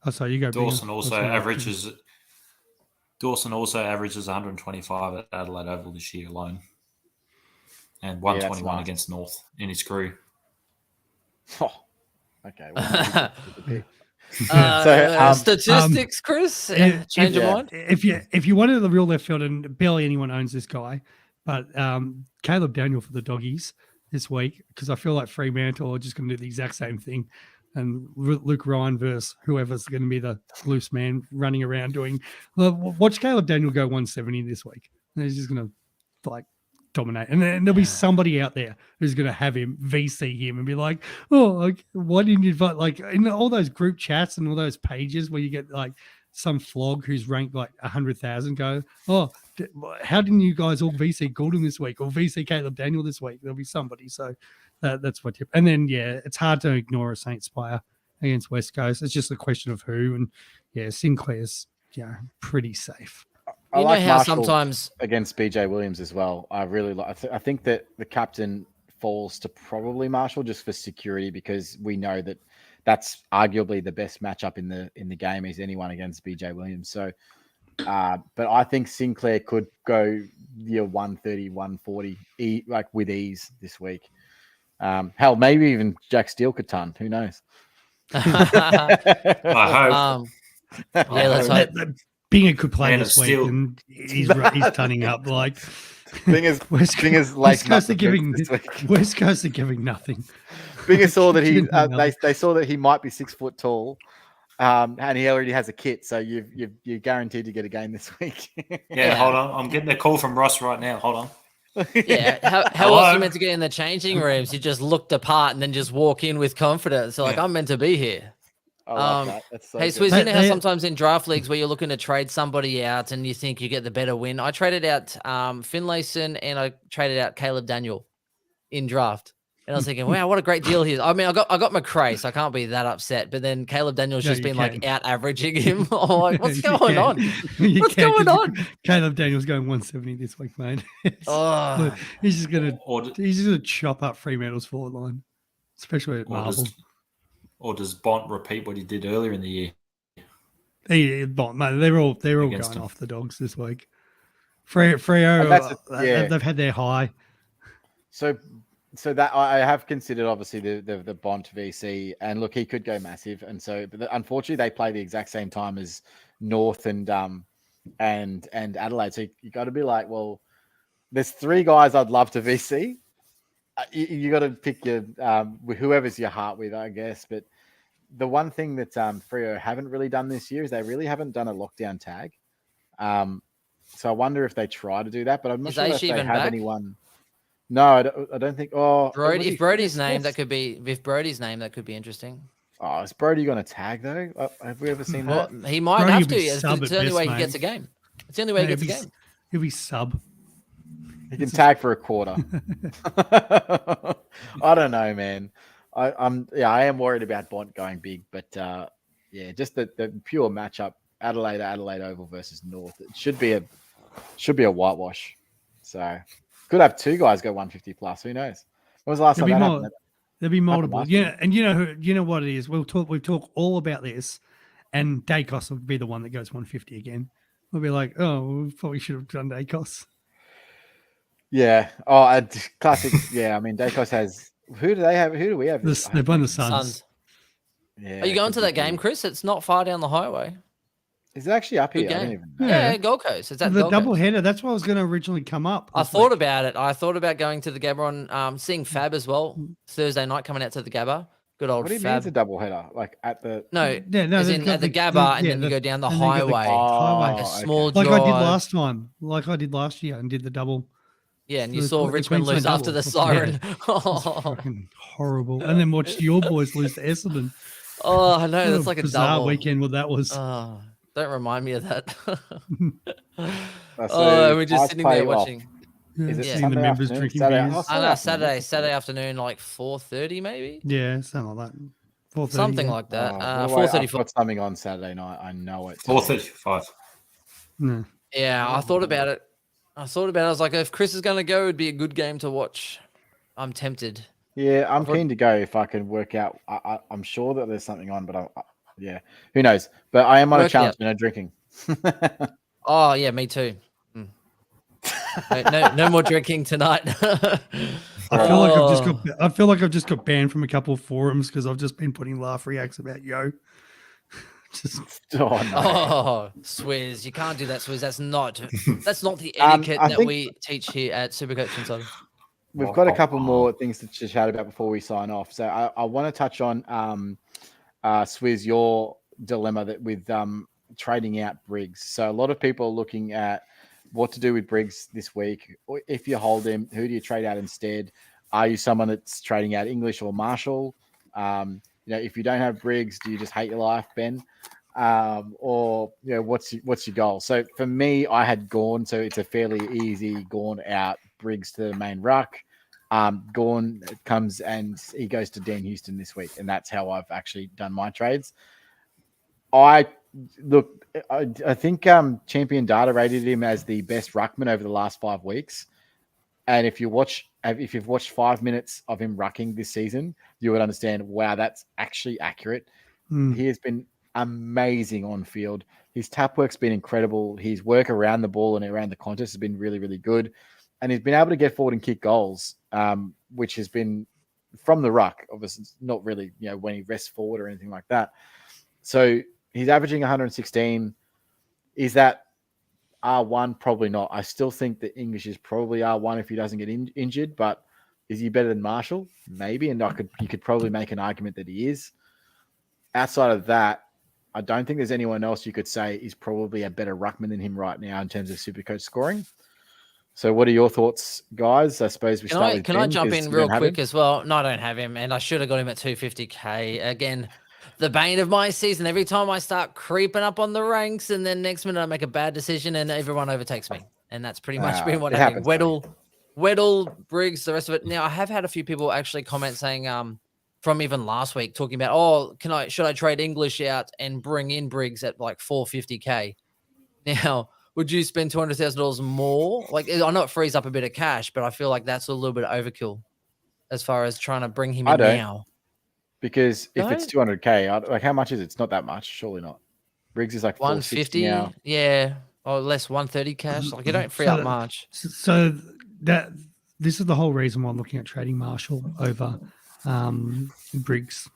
Oh, sorry, you go. Dawson also averages 125 at Adelaide Oval this year alone, and 121 against North in his crew. Oh, okay. Well, statistics, Chris. Change your mind. If you wanted the real left field, and barely anyone owns this guy, but Caleb Daniel for the Doggies this week, because I feel like Fremantle are just going to do the exact same thing. And Luke Ryan versus whoever's going to be the loose man running around doing. Watch Caleb Daniel go 170 this week. And he's just going to dominate. And then there'll be somebody out there who's going to have him VC him and be like, oh, why didn't you invite, in all those group chats and all those pages where you get some flog who's ranked 100,000 go, oh, how didn't you guys all VC Gordon this week or VC Caleb Daniel this week? There'll be somebody. So that's what and then it's hard to ignore a Saint Spire against West Coast. It's just a question of who, and Sinclair's pretty safe. I like how Marshall sometimes against BJ Williams as well. I really like. I think that the captain falls to probably Marshall just for security, because we know that that's arguably the best matchup in the game is anyone against BJ Williams. So, but I think Sinclair could go 130, 140 with ease this week. Hell, maybe even Jack Steele could ton. Who knows? I hope. Let's hope. Binga could play this week, and he's tunning up. West Coast are giving nothing. Binga saw that they saw that he might be 6 foot tall, and he already has a kit. So you're guaranteed to get a game this week. Yeah, hold on. I'm getting a call from Ross right now. Hold on. Yeah, how else are you meant to get in the changing rooms? You just look the part and then just walk in with confidence. So I'm meant to be here. I like that. That's so hey, Swizz, you know how sometimes in draft leagues where you're looking to trade somebody out and you think you get the better win? I traded out Finlayson and I traded out Caleb Daniel in draft. And I was thinking, wow, what a great deal here. I mean, I got McRae, so I can't be that upset. But then Caleb Daniel's just been out averaging him. I'm like, what's going on? What's going on? Caleb Daniel's going 170 this week, mate. He's just gonna chop up Fremantle's forward line, especially at Marvel. Or does Bont repeat what he did earlier in the year? Bont, mate, they're all going off the dogs this week. Freo, they've had their high. So that I have considered obviously the Bont VC, and look, he could go massive, and so but unfortunately they play the exact same time as North and Adelaide. So you got to be like, well, there's three guys I'd love to VC. You got to pick your whoever's your heart with, I guess. But the one thing that Freo haven't really done this year is they really haven't done a lockdown tag. So I wonder if they try to do that, but I'm not sure if they have anyone. No, I don't think. Oh, if Brody's name, that could be. If Brody's name, that could be interesting. Oh, is Brody going to tag though? Have we ever seen that? He might have to. It's the only way he gets a game. It's the only way he gets a game. He'll be sub. He can tag for a quarter. I don't know, man. I am worried about Bont going big, but just the pure matchup, Adelaide Oval versus North. It should be a whitewash. So could have two guys go 150 plus. Who knows? When was the last time that happened? There'll be multiple. Yeah, and you know what it is. We'll talk all about this, and Dacos will be the one that goes 150 again. We'll be like, oh, we probably should have done Dacos. Yeah. Oh, classic. Yeah. I mean, Dacos has. Who do they have? Who do we have? They've won the Suns. Yeah. Are you going to that game, Chris? It's not far down the highway. Is it actually up here? I don't even know. Yeah, Gold Coast. It's at the Gold double Coast. header. That's what I was going to originally come up. I thought about it. I thought about going to the Gabba on seeing Fab as well Thursday night coming out to the Gabba. Good old What do you mean it's a Fab. double header? Like at the No, Yeah, no, as they've in got at the the- Gabba, and yeah, then you go down the and then you got the highway, like a okay. small like drive. I did last time, like I did last year, and did the double. Yeah, and you the saw the Richmond lose Queensland after the double. siren. Yeah, it's fucking horrible. And then watched your boys lose to Essendon. Oh, I know. What That's like a bizarre double. weekend what that was. Oh, don't remind me of that. So we're just Pies sitting play there off. watching. Is it Yeah. Seeing the Sunday members afternoon? drinking Saturday? beers. Oh, I know, afternoon. Saturday afternoon, like 4:30 maybe? Yeah, something like that. 4:30, Something yeah. like that. Oh, I've 4:34. got something on Saturday night. I know it. 4:35. No. Yeah, I thought about it. I was like, if Chris is going to go, it'd be a good game to watch. I'm tempted. Yeah, I'm thought- keen to go if I can work out. I'm sure that there's something on, but yeah, who knows? But I am on a Work challenge, out. no drinking. Oh, yeah, me too. No more drinking tonight. I feel like I've just got banned from a couple of forums because I've just been putting laugh reacts about yo. Just Oh, no. Oh, Swizz, you can't do that, Swizz. That's not the I etiquette that think- we teach here at Supercoach Insider. We've got a couple more things to chat about before we sign off. So I want to touch on Swizz, your dilemma that with trading out Briggs. So a lot of people are looking at what to do with Briggs this week. Or if you hold him, who do you trade out instead? Are you someone that's trading out English or Marshall? If you don't have Briggs, do you just hate your life, Ben? Or what's your goal? So for me, I had Gawn, so it's a fairly easy Gawn out, Briggs to the main ruck. Gawn comes and he goes to Dan Houston this week, and that's how I've actually done my trades. I think Champion Data rated him as the best ruckman over the last 5 weeks. And if you've watched 5 minutes of him rucking this season, you would understand, wow, that's actually accurate. He has been amazing on field. His tap work's been incredible. His work around the ball and around the contest has been really, really good. And he's been able to get forward and kick goals, which has been from the ruck. Obviously, it's not really, when he rests forward or anything like that. So he's averaging 116. Is that R1? Probably not. I still think that English is probably R1 if he doesn't get injured, but is he better than Marshall? Maybe. And you could probably make an argument that he is. Outside of that, I don't think there's anyone else you could say is probably a better ruckman than him right now in terms of Supercoach scoring. So what are your thoughts, guys? I suppose we start with Can Ben, I jump 'cause in you real don't have quick him. as well? No, I don't have him, and I should have got him at 250k. Again, the bane of my season. Every time I start creeping up on the ranks, and then next minute I make a bad decision, and everyone overtakes me. And that's pretty much been what it happened. happens, Weddle, Briggs, the rest of it. Now I have had a few people actually comment saying, from even last week, talking about, should I trade English out and bring in Briggs at like 450k? Now, would you spend $200,000 more? Like, I know it frees up a bit of cash, but I feel like that's a little bit of overkill as far as trying to bring him in now. Because if it's No? 200k, how much is it? It's not that much. Surely not. Briggs is like 450 150, now. yeah, or less 130 cash. Like, you don't free up much. So this is the whole reason why I'm looking at trading Marshall over Briggs.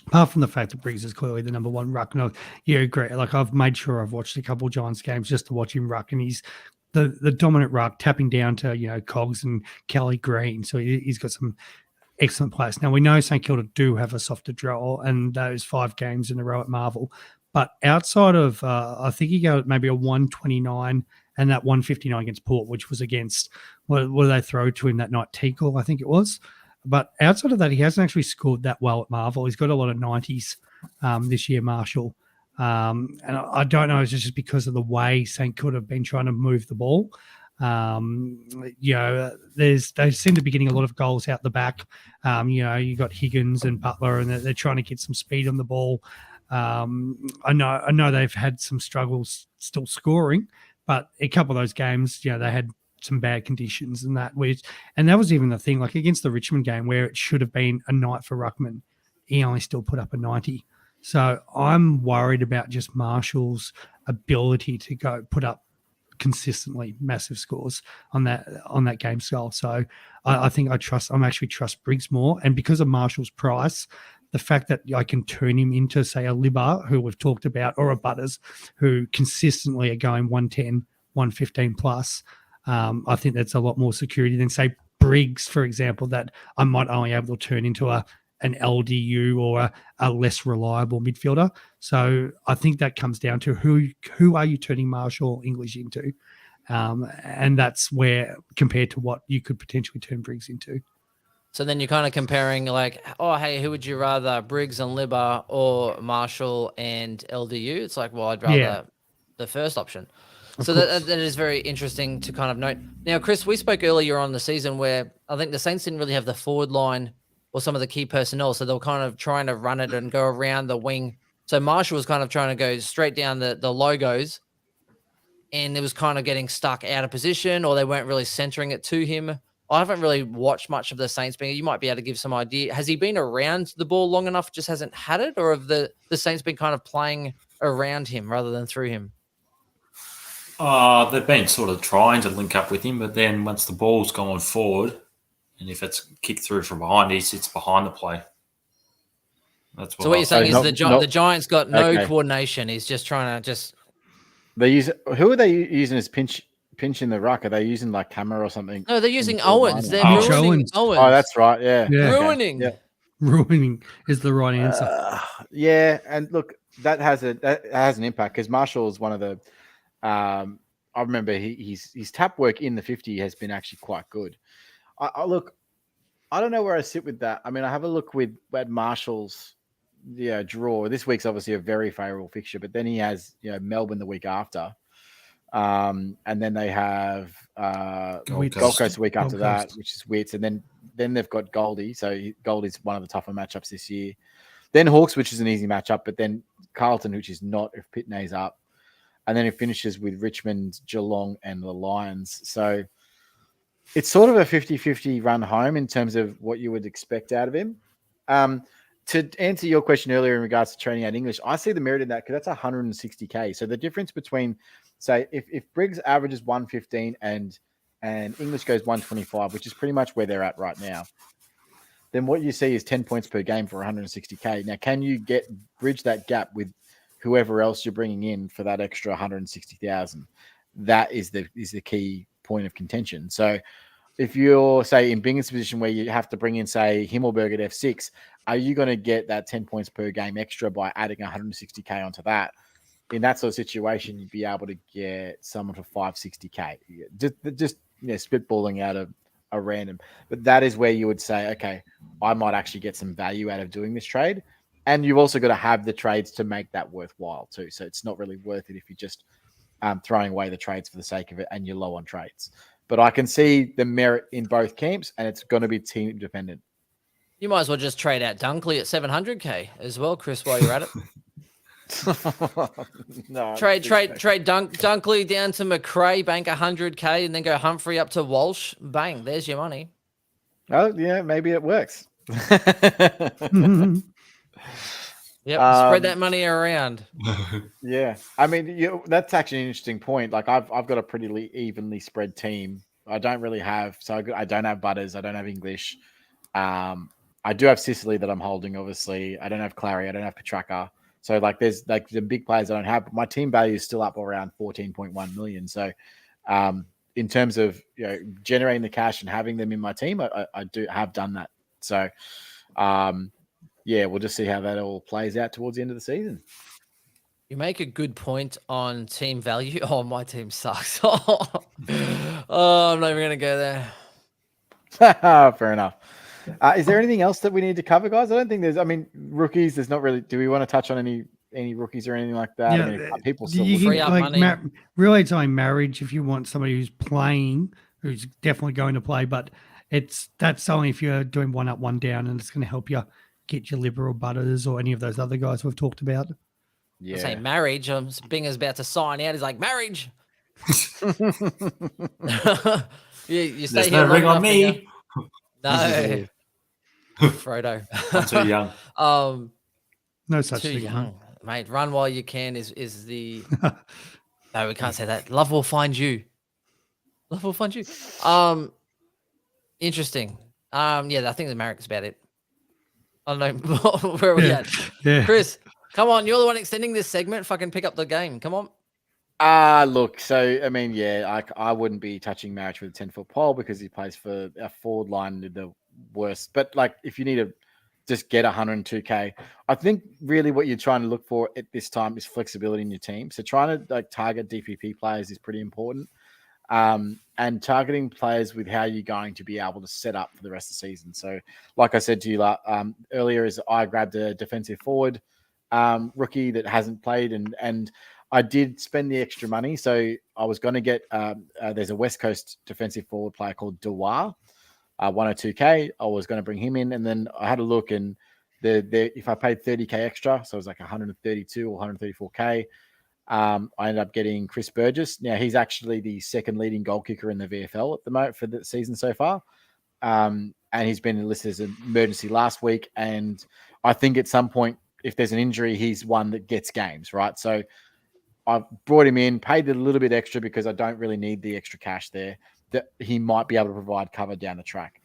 Apart from the fact that Briggs is clearly the number one ruck. No, yeah, great. Like, I've made sure I've watched a couple of Giants games just to watch him ruck, and he's the dominant ruck, tapping down to Cogs and Kelly Green. So he's got some excellent players. Now we know St Kilda do have a softer draw, and those 5 games in a row at Marvel. But outside of, I think he got maybe a 129 and that 159 against Port, which was against what did they throw to him that night? Teakle, I think it was. But outside of that, he hasn't actually scored that well at Marvel. He's got a lot of 90s this year, Marshall. And I don't know, it's just because of the way St Kilda have been trying to move the ball. They seem to be getting a lot of goals out the back. You got Higgins and Butler, and they're trying to get some speed on the ball. I know they've had some struggles still scoring, but a couple of those games, they had some bad conditions and that was even the thing, like against the Richmond game where it should have been a night for ruckman, he only still put up a 90. So I'm worried about just Marshall's ability to go put up consistently massive scores on that game style. So I think I actually trust Briggs more, and because of Marshall's price, the fact that I can turn him into, say, a Libar, who we've talked about, or a Butters, who consistently are going 110, 115 plus. I think that's a lot more security than, say, Briggs, for example, that I might only be able to turn into a an LDU or a less reliable midfielder. So I think that comes down to who are you turning Marshall English into? And that's where, compared to what you could potentially turn Briggs into. So then you're kind of comparing like, oh, hey, who would you rather, Briggs and Libba or Marshall and LDU? It's like, well, I'd rather the first option. So that is very interesting to kind of note. Now, Chris, we spoke earlier on the season where I think the Saints didn't really have the forward line or some of the key personnel. So they were kind of trying to run it and go around the wing. So Marshall was kind of trying to go straight down the logos, and it was kind of getting stuck out of position, or they weren't really centering it to him. I haven't really watched much of the Saints being. You might be able to give some idea. Has he been around the ball long enough, just hasn't had it, or have the Saints been kind of playing around him rather than through him? They've been sort of trying to link up with him, but then once the ball's gone forward, and if it's kicked through from behind, he sits behind the play. That's what. So what you're saying is the Giants got no Okay. coordination. He's just trying to just. They use who are they using as pinch in the ruck? Are they using like camera or something? No, they're using the forward Owens. line? They're Mitch ruining Owens. Owens. Oh, that's right. Yeah. Yeah. Okay. Ruining. Yeah. Ruining is the right answer. Yeah, and look, that has an impact because Marshall is one of the. I remember his tap work in the 50 has been actually quite good. I look, I don't know where I sit with that. I mean, I have a look at Marshall's draw. This week's obviously a very favourable fixture, but then he has Melbourne the week after, and then they have Gold Coast the week after that, which is Wits, and then they've got Goldie. So Goldie's one of the tougher matchups this year. Then Hawks, which is an easy matchup, but then Carlton, which is not if Pitney's up. And then it finishes with Richmond, Geelong, and the Lions. So it's sort of a 50-50 run home in terms of what you would expect out of him. To answer your question earlier in regards to training out English, I see the merit in that because that's 160K. So the difference between, say, if Briggs averages 115 and English goes 125, which is pretty much where they're at right now, then what you see is 10 points per game for 160K. Now, can you bridge that gap with whoever else you're bringing in for that extra 160,000? That is the key point of contention. So if you're, say, in Bingham's position where you have to bring in, say, Himmelberg at F6, are you going to get that 10 points per game extra by adding 160K onto that? In that sort of situation, you'd be able to get someone for 560K. Just spitballing out of a random. But that is where you would say, okay, I might actually get some value out of doing this trade. And you've also got to have the trades to make that worthwhile too. So it's not really worth it if you're just throwing away the trades for the sake of it and you're low on trades. But I can see the merit in both camps, and it's going to be team dependent. You might as well just trade out Dunkley at 700K as well, Chris, while you're at it. No, trade Dunkley down to McRae, bank 100K, and then go Humphrey up to Walsh. Bang, there's your money. Oh, yeah, maybe it works. Yep, spread that money around. Yeah, I mean, that's actually an interesting point. Like, I've got a pretty evenly spread team. I don't really have, so I don't have Butters. I don't have English. I do have Sicily that I'm holding. Obviously, I don't have Clary. I don't have Petrarca. So, like, there's like the big players I don't have. But my team value is still up around 14.1 million. So, in terms of generating the cash and having them in my team, I do have done that. So, yeah, we'll just see how that all plays out towards the end of the season. You make a good point on team value. Oh, my team sucks. Oh, I'm not even going to go there. Fair enough. Is there anything else that we need to cover, guys? I don't think there's. I mean, rookies. There's not really. Do we want to touch on any rookies or anything like that? Yeah, I mean, people still you free can, up money. Really, it's only marriage if you want somebody who's playing, who's definitely going to play. But that's only if you're doing one up, one down, and it's going to help you get your Liberatore Butters or any of those other guys we've talked about. Yeah. I'm saying marriage. Binger's about to sign out. He's like, marriage. you stay There's here no ring on enough, me. No. Frodo. I'm too young. No such Too thing. young, mate. Run while you can is the. No, we can't say that. Love will find you. Love will find you. Interesting. Yeah, I think the Marrick's about it. I don't know where are we at. Yeah. Chris, come on. You're the one extending this segment. Fucking pick up the game. Come on. Look, so, I mean, yeah, I wouldn't be touching Marriage with a 10-foot pole because he plays for a forward line, the worst. But, like, if you need just get 102K. I think really what you're trying to look for at this time is flexibility in your team. So trying to like target DPP players is pretty important. And targeting players with how you're going to be able to set up for the rest of the season. So like I said to you earlier, is I grabbed a defensive forward rookie that hasn't played, and I did spend the extra money. So I was going to get there's a West Coast defensive forward player called Dewar, 102K. I was going to bring him in, and then I had a look, and if I paid 30K extra, so it was like 132 or 134K. I ended up getting Chris Burgess. Now he's actually the second leading goal kicker in the VFL at the moment for the season so far. And he's been listed as an emergency last week. And I think at some point, if there's an injury, he's one that gets games, right? So I've brought him in, paid a little bit extra because I don't really need the extra cash there, that he might be able to provide cover down the track.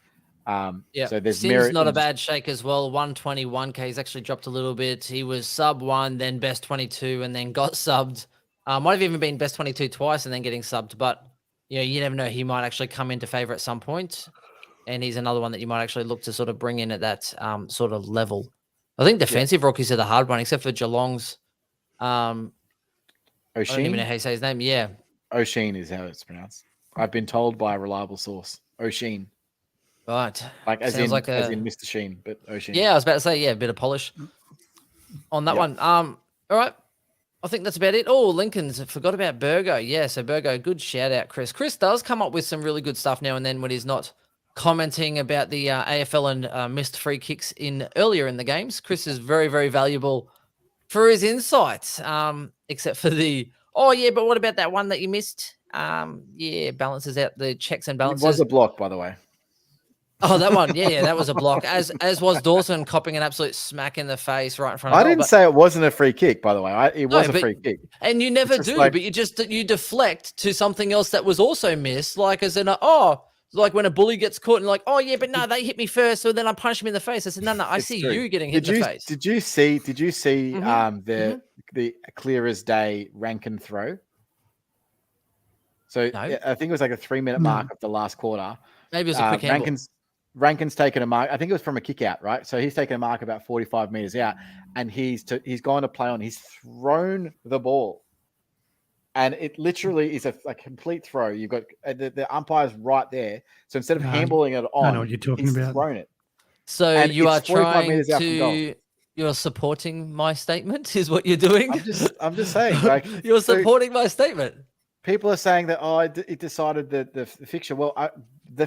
So there's Sim's not a bad shake as well. 121K. He's actually dropped a little bit. He was sub 1, then best 22, and then got subbed. Might have even been best 22 twice and then getting subbed. But you never know. He might actually come into favor at some point, and he's another one that you might actually look to sort of bring in at that sort of level. I think defensive rookies are the hard one, except for Geelong's. O'Sheen? I don't even know how you say his name. Yeah, O'Sheen is how it's pronounced. I've been told by a reliable source. O'Sheen. Right. Like as in Mr. Sheen, but O'Sheen. Yeah, I was about to say, a bit of polish on that one. All right. I think that's about it. Oh, Lincoln's forgot about Burgo. Yeah, so Burgo, good shout out, Chris. Chris does come up with some really good stuff now and then when he's not commenting about the AFL and missed free kicks earlier in the games. Chris is very, very valuable for his insights, except for but what about that one that you missed? Balances out the checks and balances. It was a block, by the way. Oh, that one. Yeah, that was a block. As was Dawson copping an absolute smack in the face right in front of I didn't say it wasn't a free kick, by the way. It was a free kick. And you never do, but you deflect to something else that was also missed, like as in like when a bully gets caught and like, but no, they hit me first, so then I punch him in the face. I said, no, I see you getting hit in the face. Did you see the clear as day Rankin throw? So I think it was like a 3-minute mark of the last quarter. Maybe it was a quick handball. Rankin's taken a mark. I think it was from a kick out, right? So he's taken a mark about 45 meters out, and he's gone to play on. He's thrown the ball, and it literally is a complete throw. You've got the umpire's right there. So instead of handballing it on, I know what you're talking about. Thrown it. So and you are trying to. You're supporting my statement, is what you're doing. I'm just saying, like you're supporting my statement. People are saying that it decided the fixture. Well,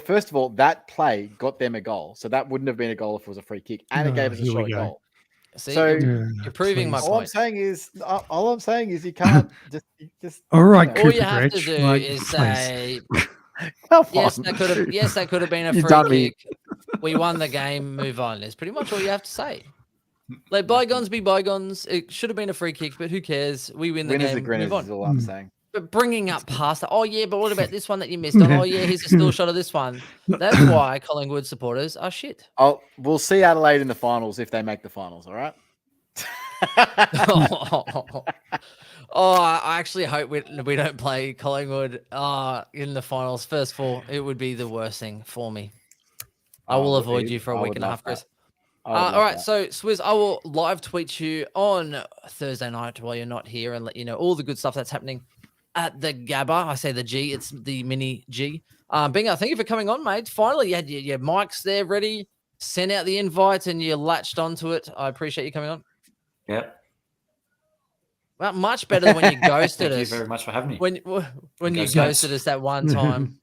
first of all, that play got them a goal, so that wouldn't have been a goal if it was a free kick, and it gave us a shot goal. See, so you're proving my point. All I'm saying is you can't just. All right, all you have to do is say, yes, that could have been a free kick. We won the game. Move on. That's pretty much all you have to say. Let bygones be bygones. It should have been a free kick, but who cares? We win the game. Move on. Is all I'm saying. But bringing up past, but what about this one that you missed? Here's a still shot of this one. That's why Collingwood supporters are shit. We'll see Adelaide in the finals if they make the finals, all right? I actually hope we don't play Collingwood in the finals. First four, it would be the worst thing for me. I will avoid you for a week and a half, Chris. All right, so Swizz, I will live tweet you on Thursday night while you're not here and let you know all the good stuff that's happening at the Gabba. I say the G, it's the mini G. Bingo, thank you for coming on, mate. Finally, you had your mics there ready, sent out the invite, and you latched onto it. I appreciate you coming on. Yep. Well, much better than when you ghosted us. Thank you very much for having me. When you ghosted us that one time.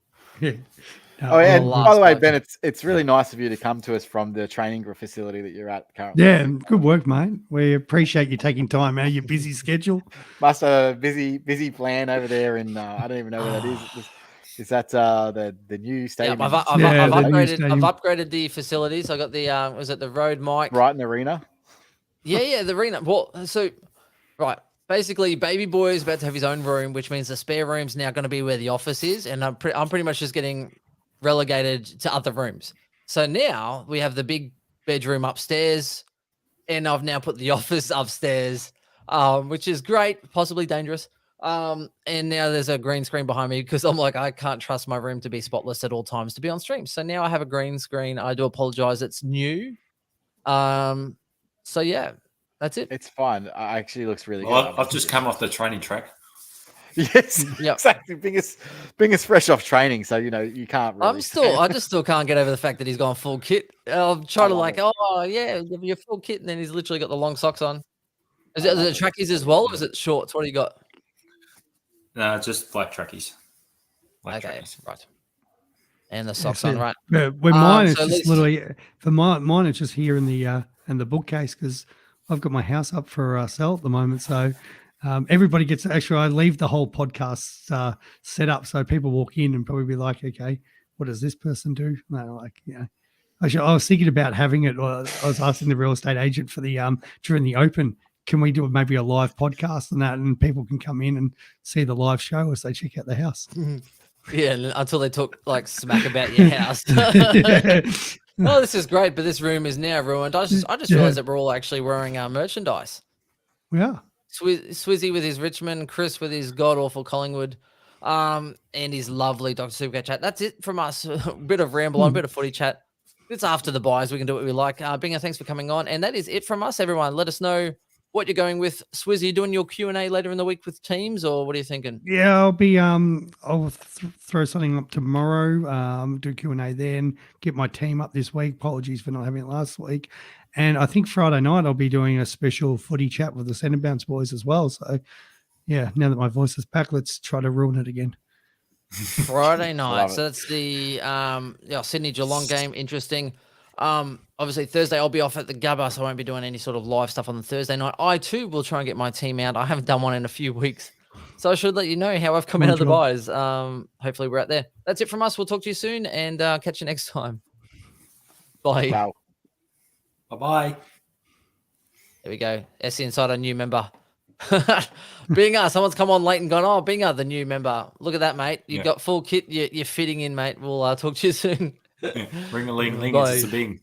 And by the way, Ben, it's really nice of you to come to us from the training facility that you're at currently. Yeah, good work, mate. We appreciate you taking time out of your busy schedule. Must have a busy plan over there in I don't even know where that is. Is that the new stadium? Yeah, I've upgraded the facilities. I got the was it the road mic? Brighton Arena. Yeah, the arena. Well, so right. Basically, baby boy is about to have his own room, which means the spare room's now going to be where the office is, and I'm pretty much just getting relegated to other rooms. So now we have the big bedroom upstairs, and I've now put the office upstairs, which is great, possibly dangerous. And now there's a green screen behind me because I'm like, I can't trust my room to be spotless at all times to be on stream. So now I have a green screen. I do apologize. It's new. So yeah, that's it. It's fun. It actually looks really Well, good. I've just come off the training track. Yes, Yep. exactly. Being as fresh off training, so you can't really. I just still can't get over the fact that he's gone full kit. I'm trying to love like, it. oh yeah, give me your full kit, and then he's literally got the long socks on. Is it trackies as well, or is it shorts? What do you got? No, just black trackies. Black Okay, trackies. right. And the socks on, right? When mine is so at just least- literally for mine it's just here in the bookcase because I've got my house up for sale at the moment. So everybody gets actually I leave the whole podcast set up so people walk in and probably be like, okay, what does this person do? And they're like, Actually, I was thinking about having it. I was asking the real estate agent for the during the open. Can we do maybe a live podcast and that, and people can come in and see the live show as they check out the house? Yeah, until they talk like smack about your house. Oh, this is great, but this room is now ruined. I just realized that we're all actually wearing our merchandise. Yeah. Swizzy with his Richmond, Chris with his god awful Collingwood, and his lovely Dr. Supercoach chat. That's it from us. A bit of ramble on, a bit of footy chat. It's after the buys. We can do what we like. Binger, thanks for coming on. And that is it from us, everyone. Let us know what you're going with. Swizzy, you doing your Q&A later in the week with teams, or what are you thinking? Yeah, I'll be I'll throw something up tomorrow. Do Q&A then. Get my team up this week. Apologies for not having it last week. And I think Friday night I'll be doing a special footy chat with the Centre Bounce boys as well. So yeah, now that my voice is back, let's try to ruin it again. Friday night. Love So that's the Sydney Geelong game. Interesting. Obviously Thursday I'll be off at the Gabba, so I won't be doing any sort of live stuff on the Thursday night. I too will try and get my team out. I haven't done one in a few weeks, so I should let you know how I've come out of the buys. Hopefully we're out there. That's it from us. We'll talk to you soon and catch you next time. Bye. Wow. Bye-bye. There we go. SC Insider, new member. Binger, someone's come on late and gone, oh, Binger, the new member. Look at that, mate. You've got full kit. You're fitting in, mate. We'll talk to you soon. Ring-a-ling-ling, Bye. it's a bing.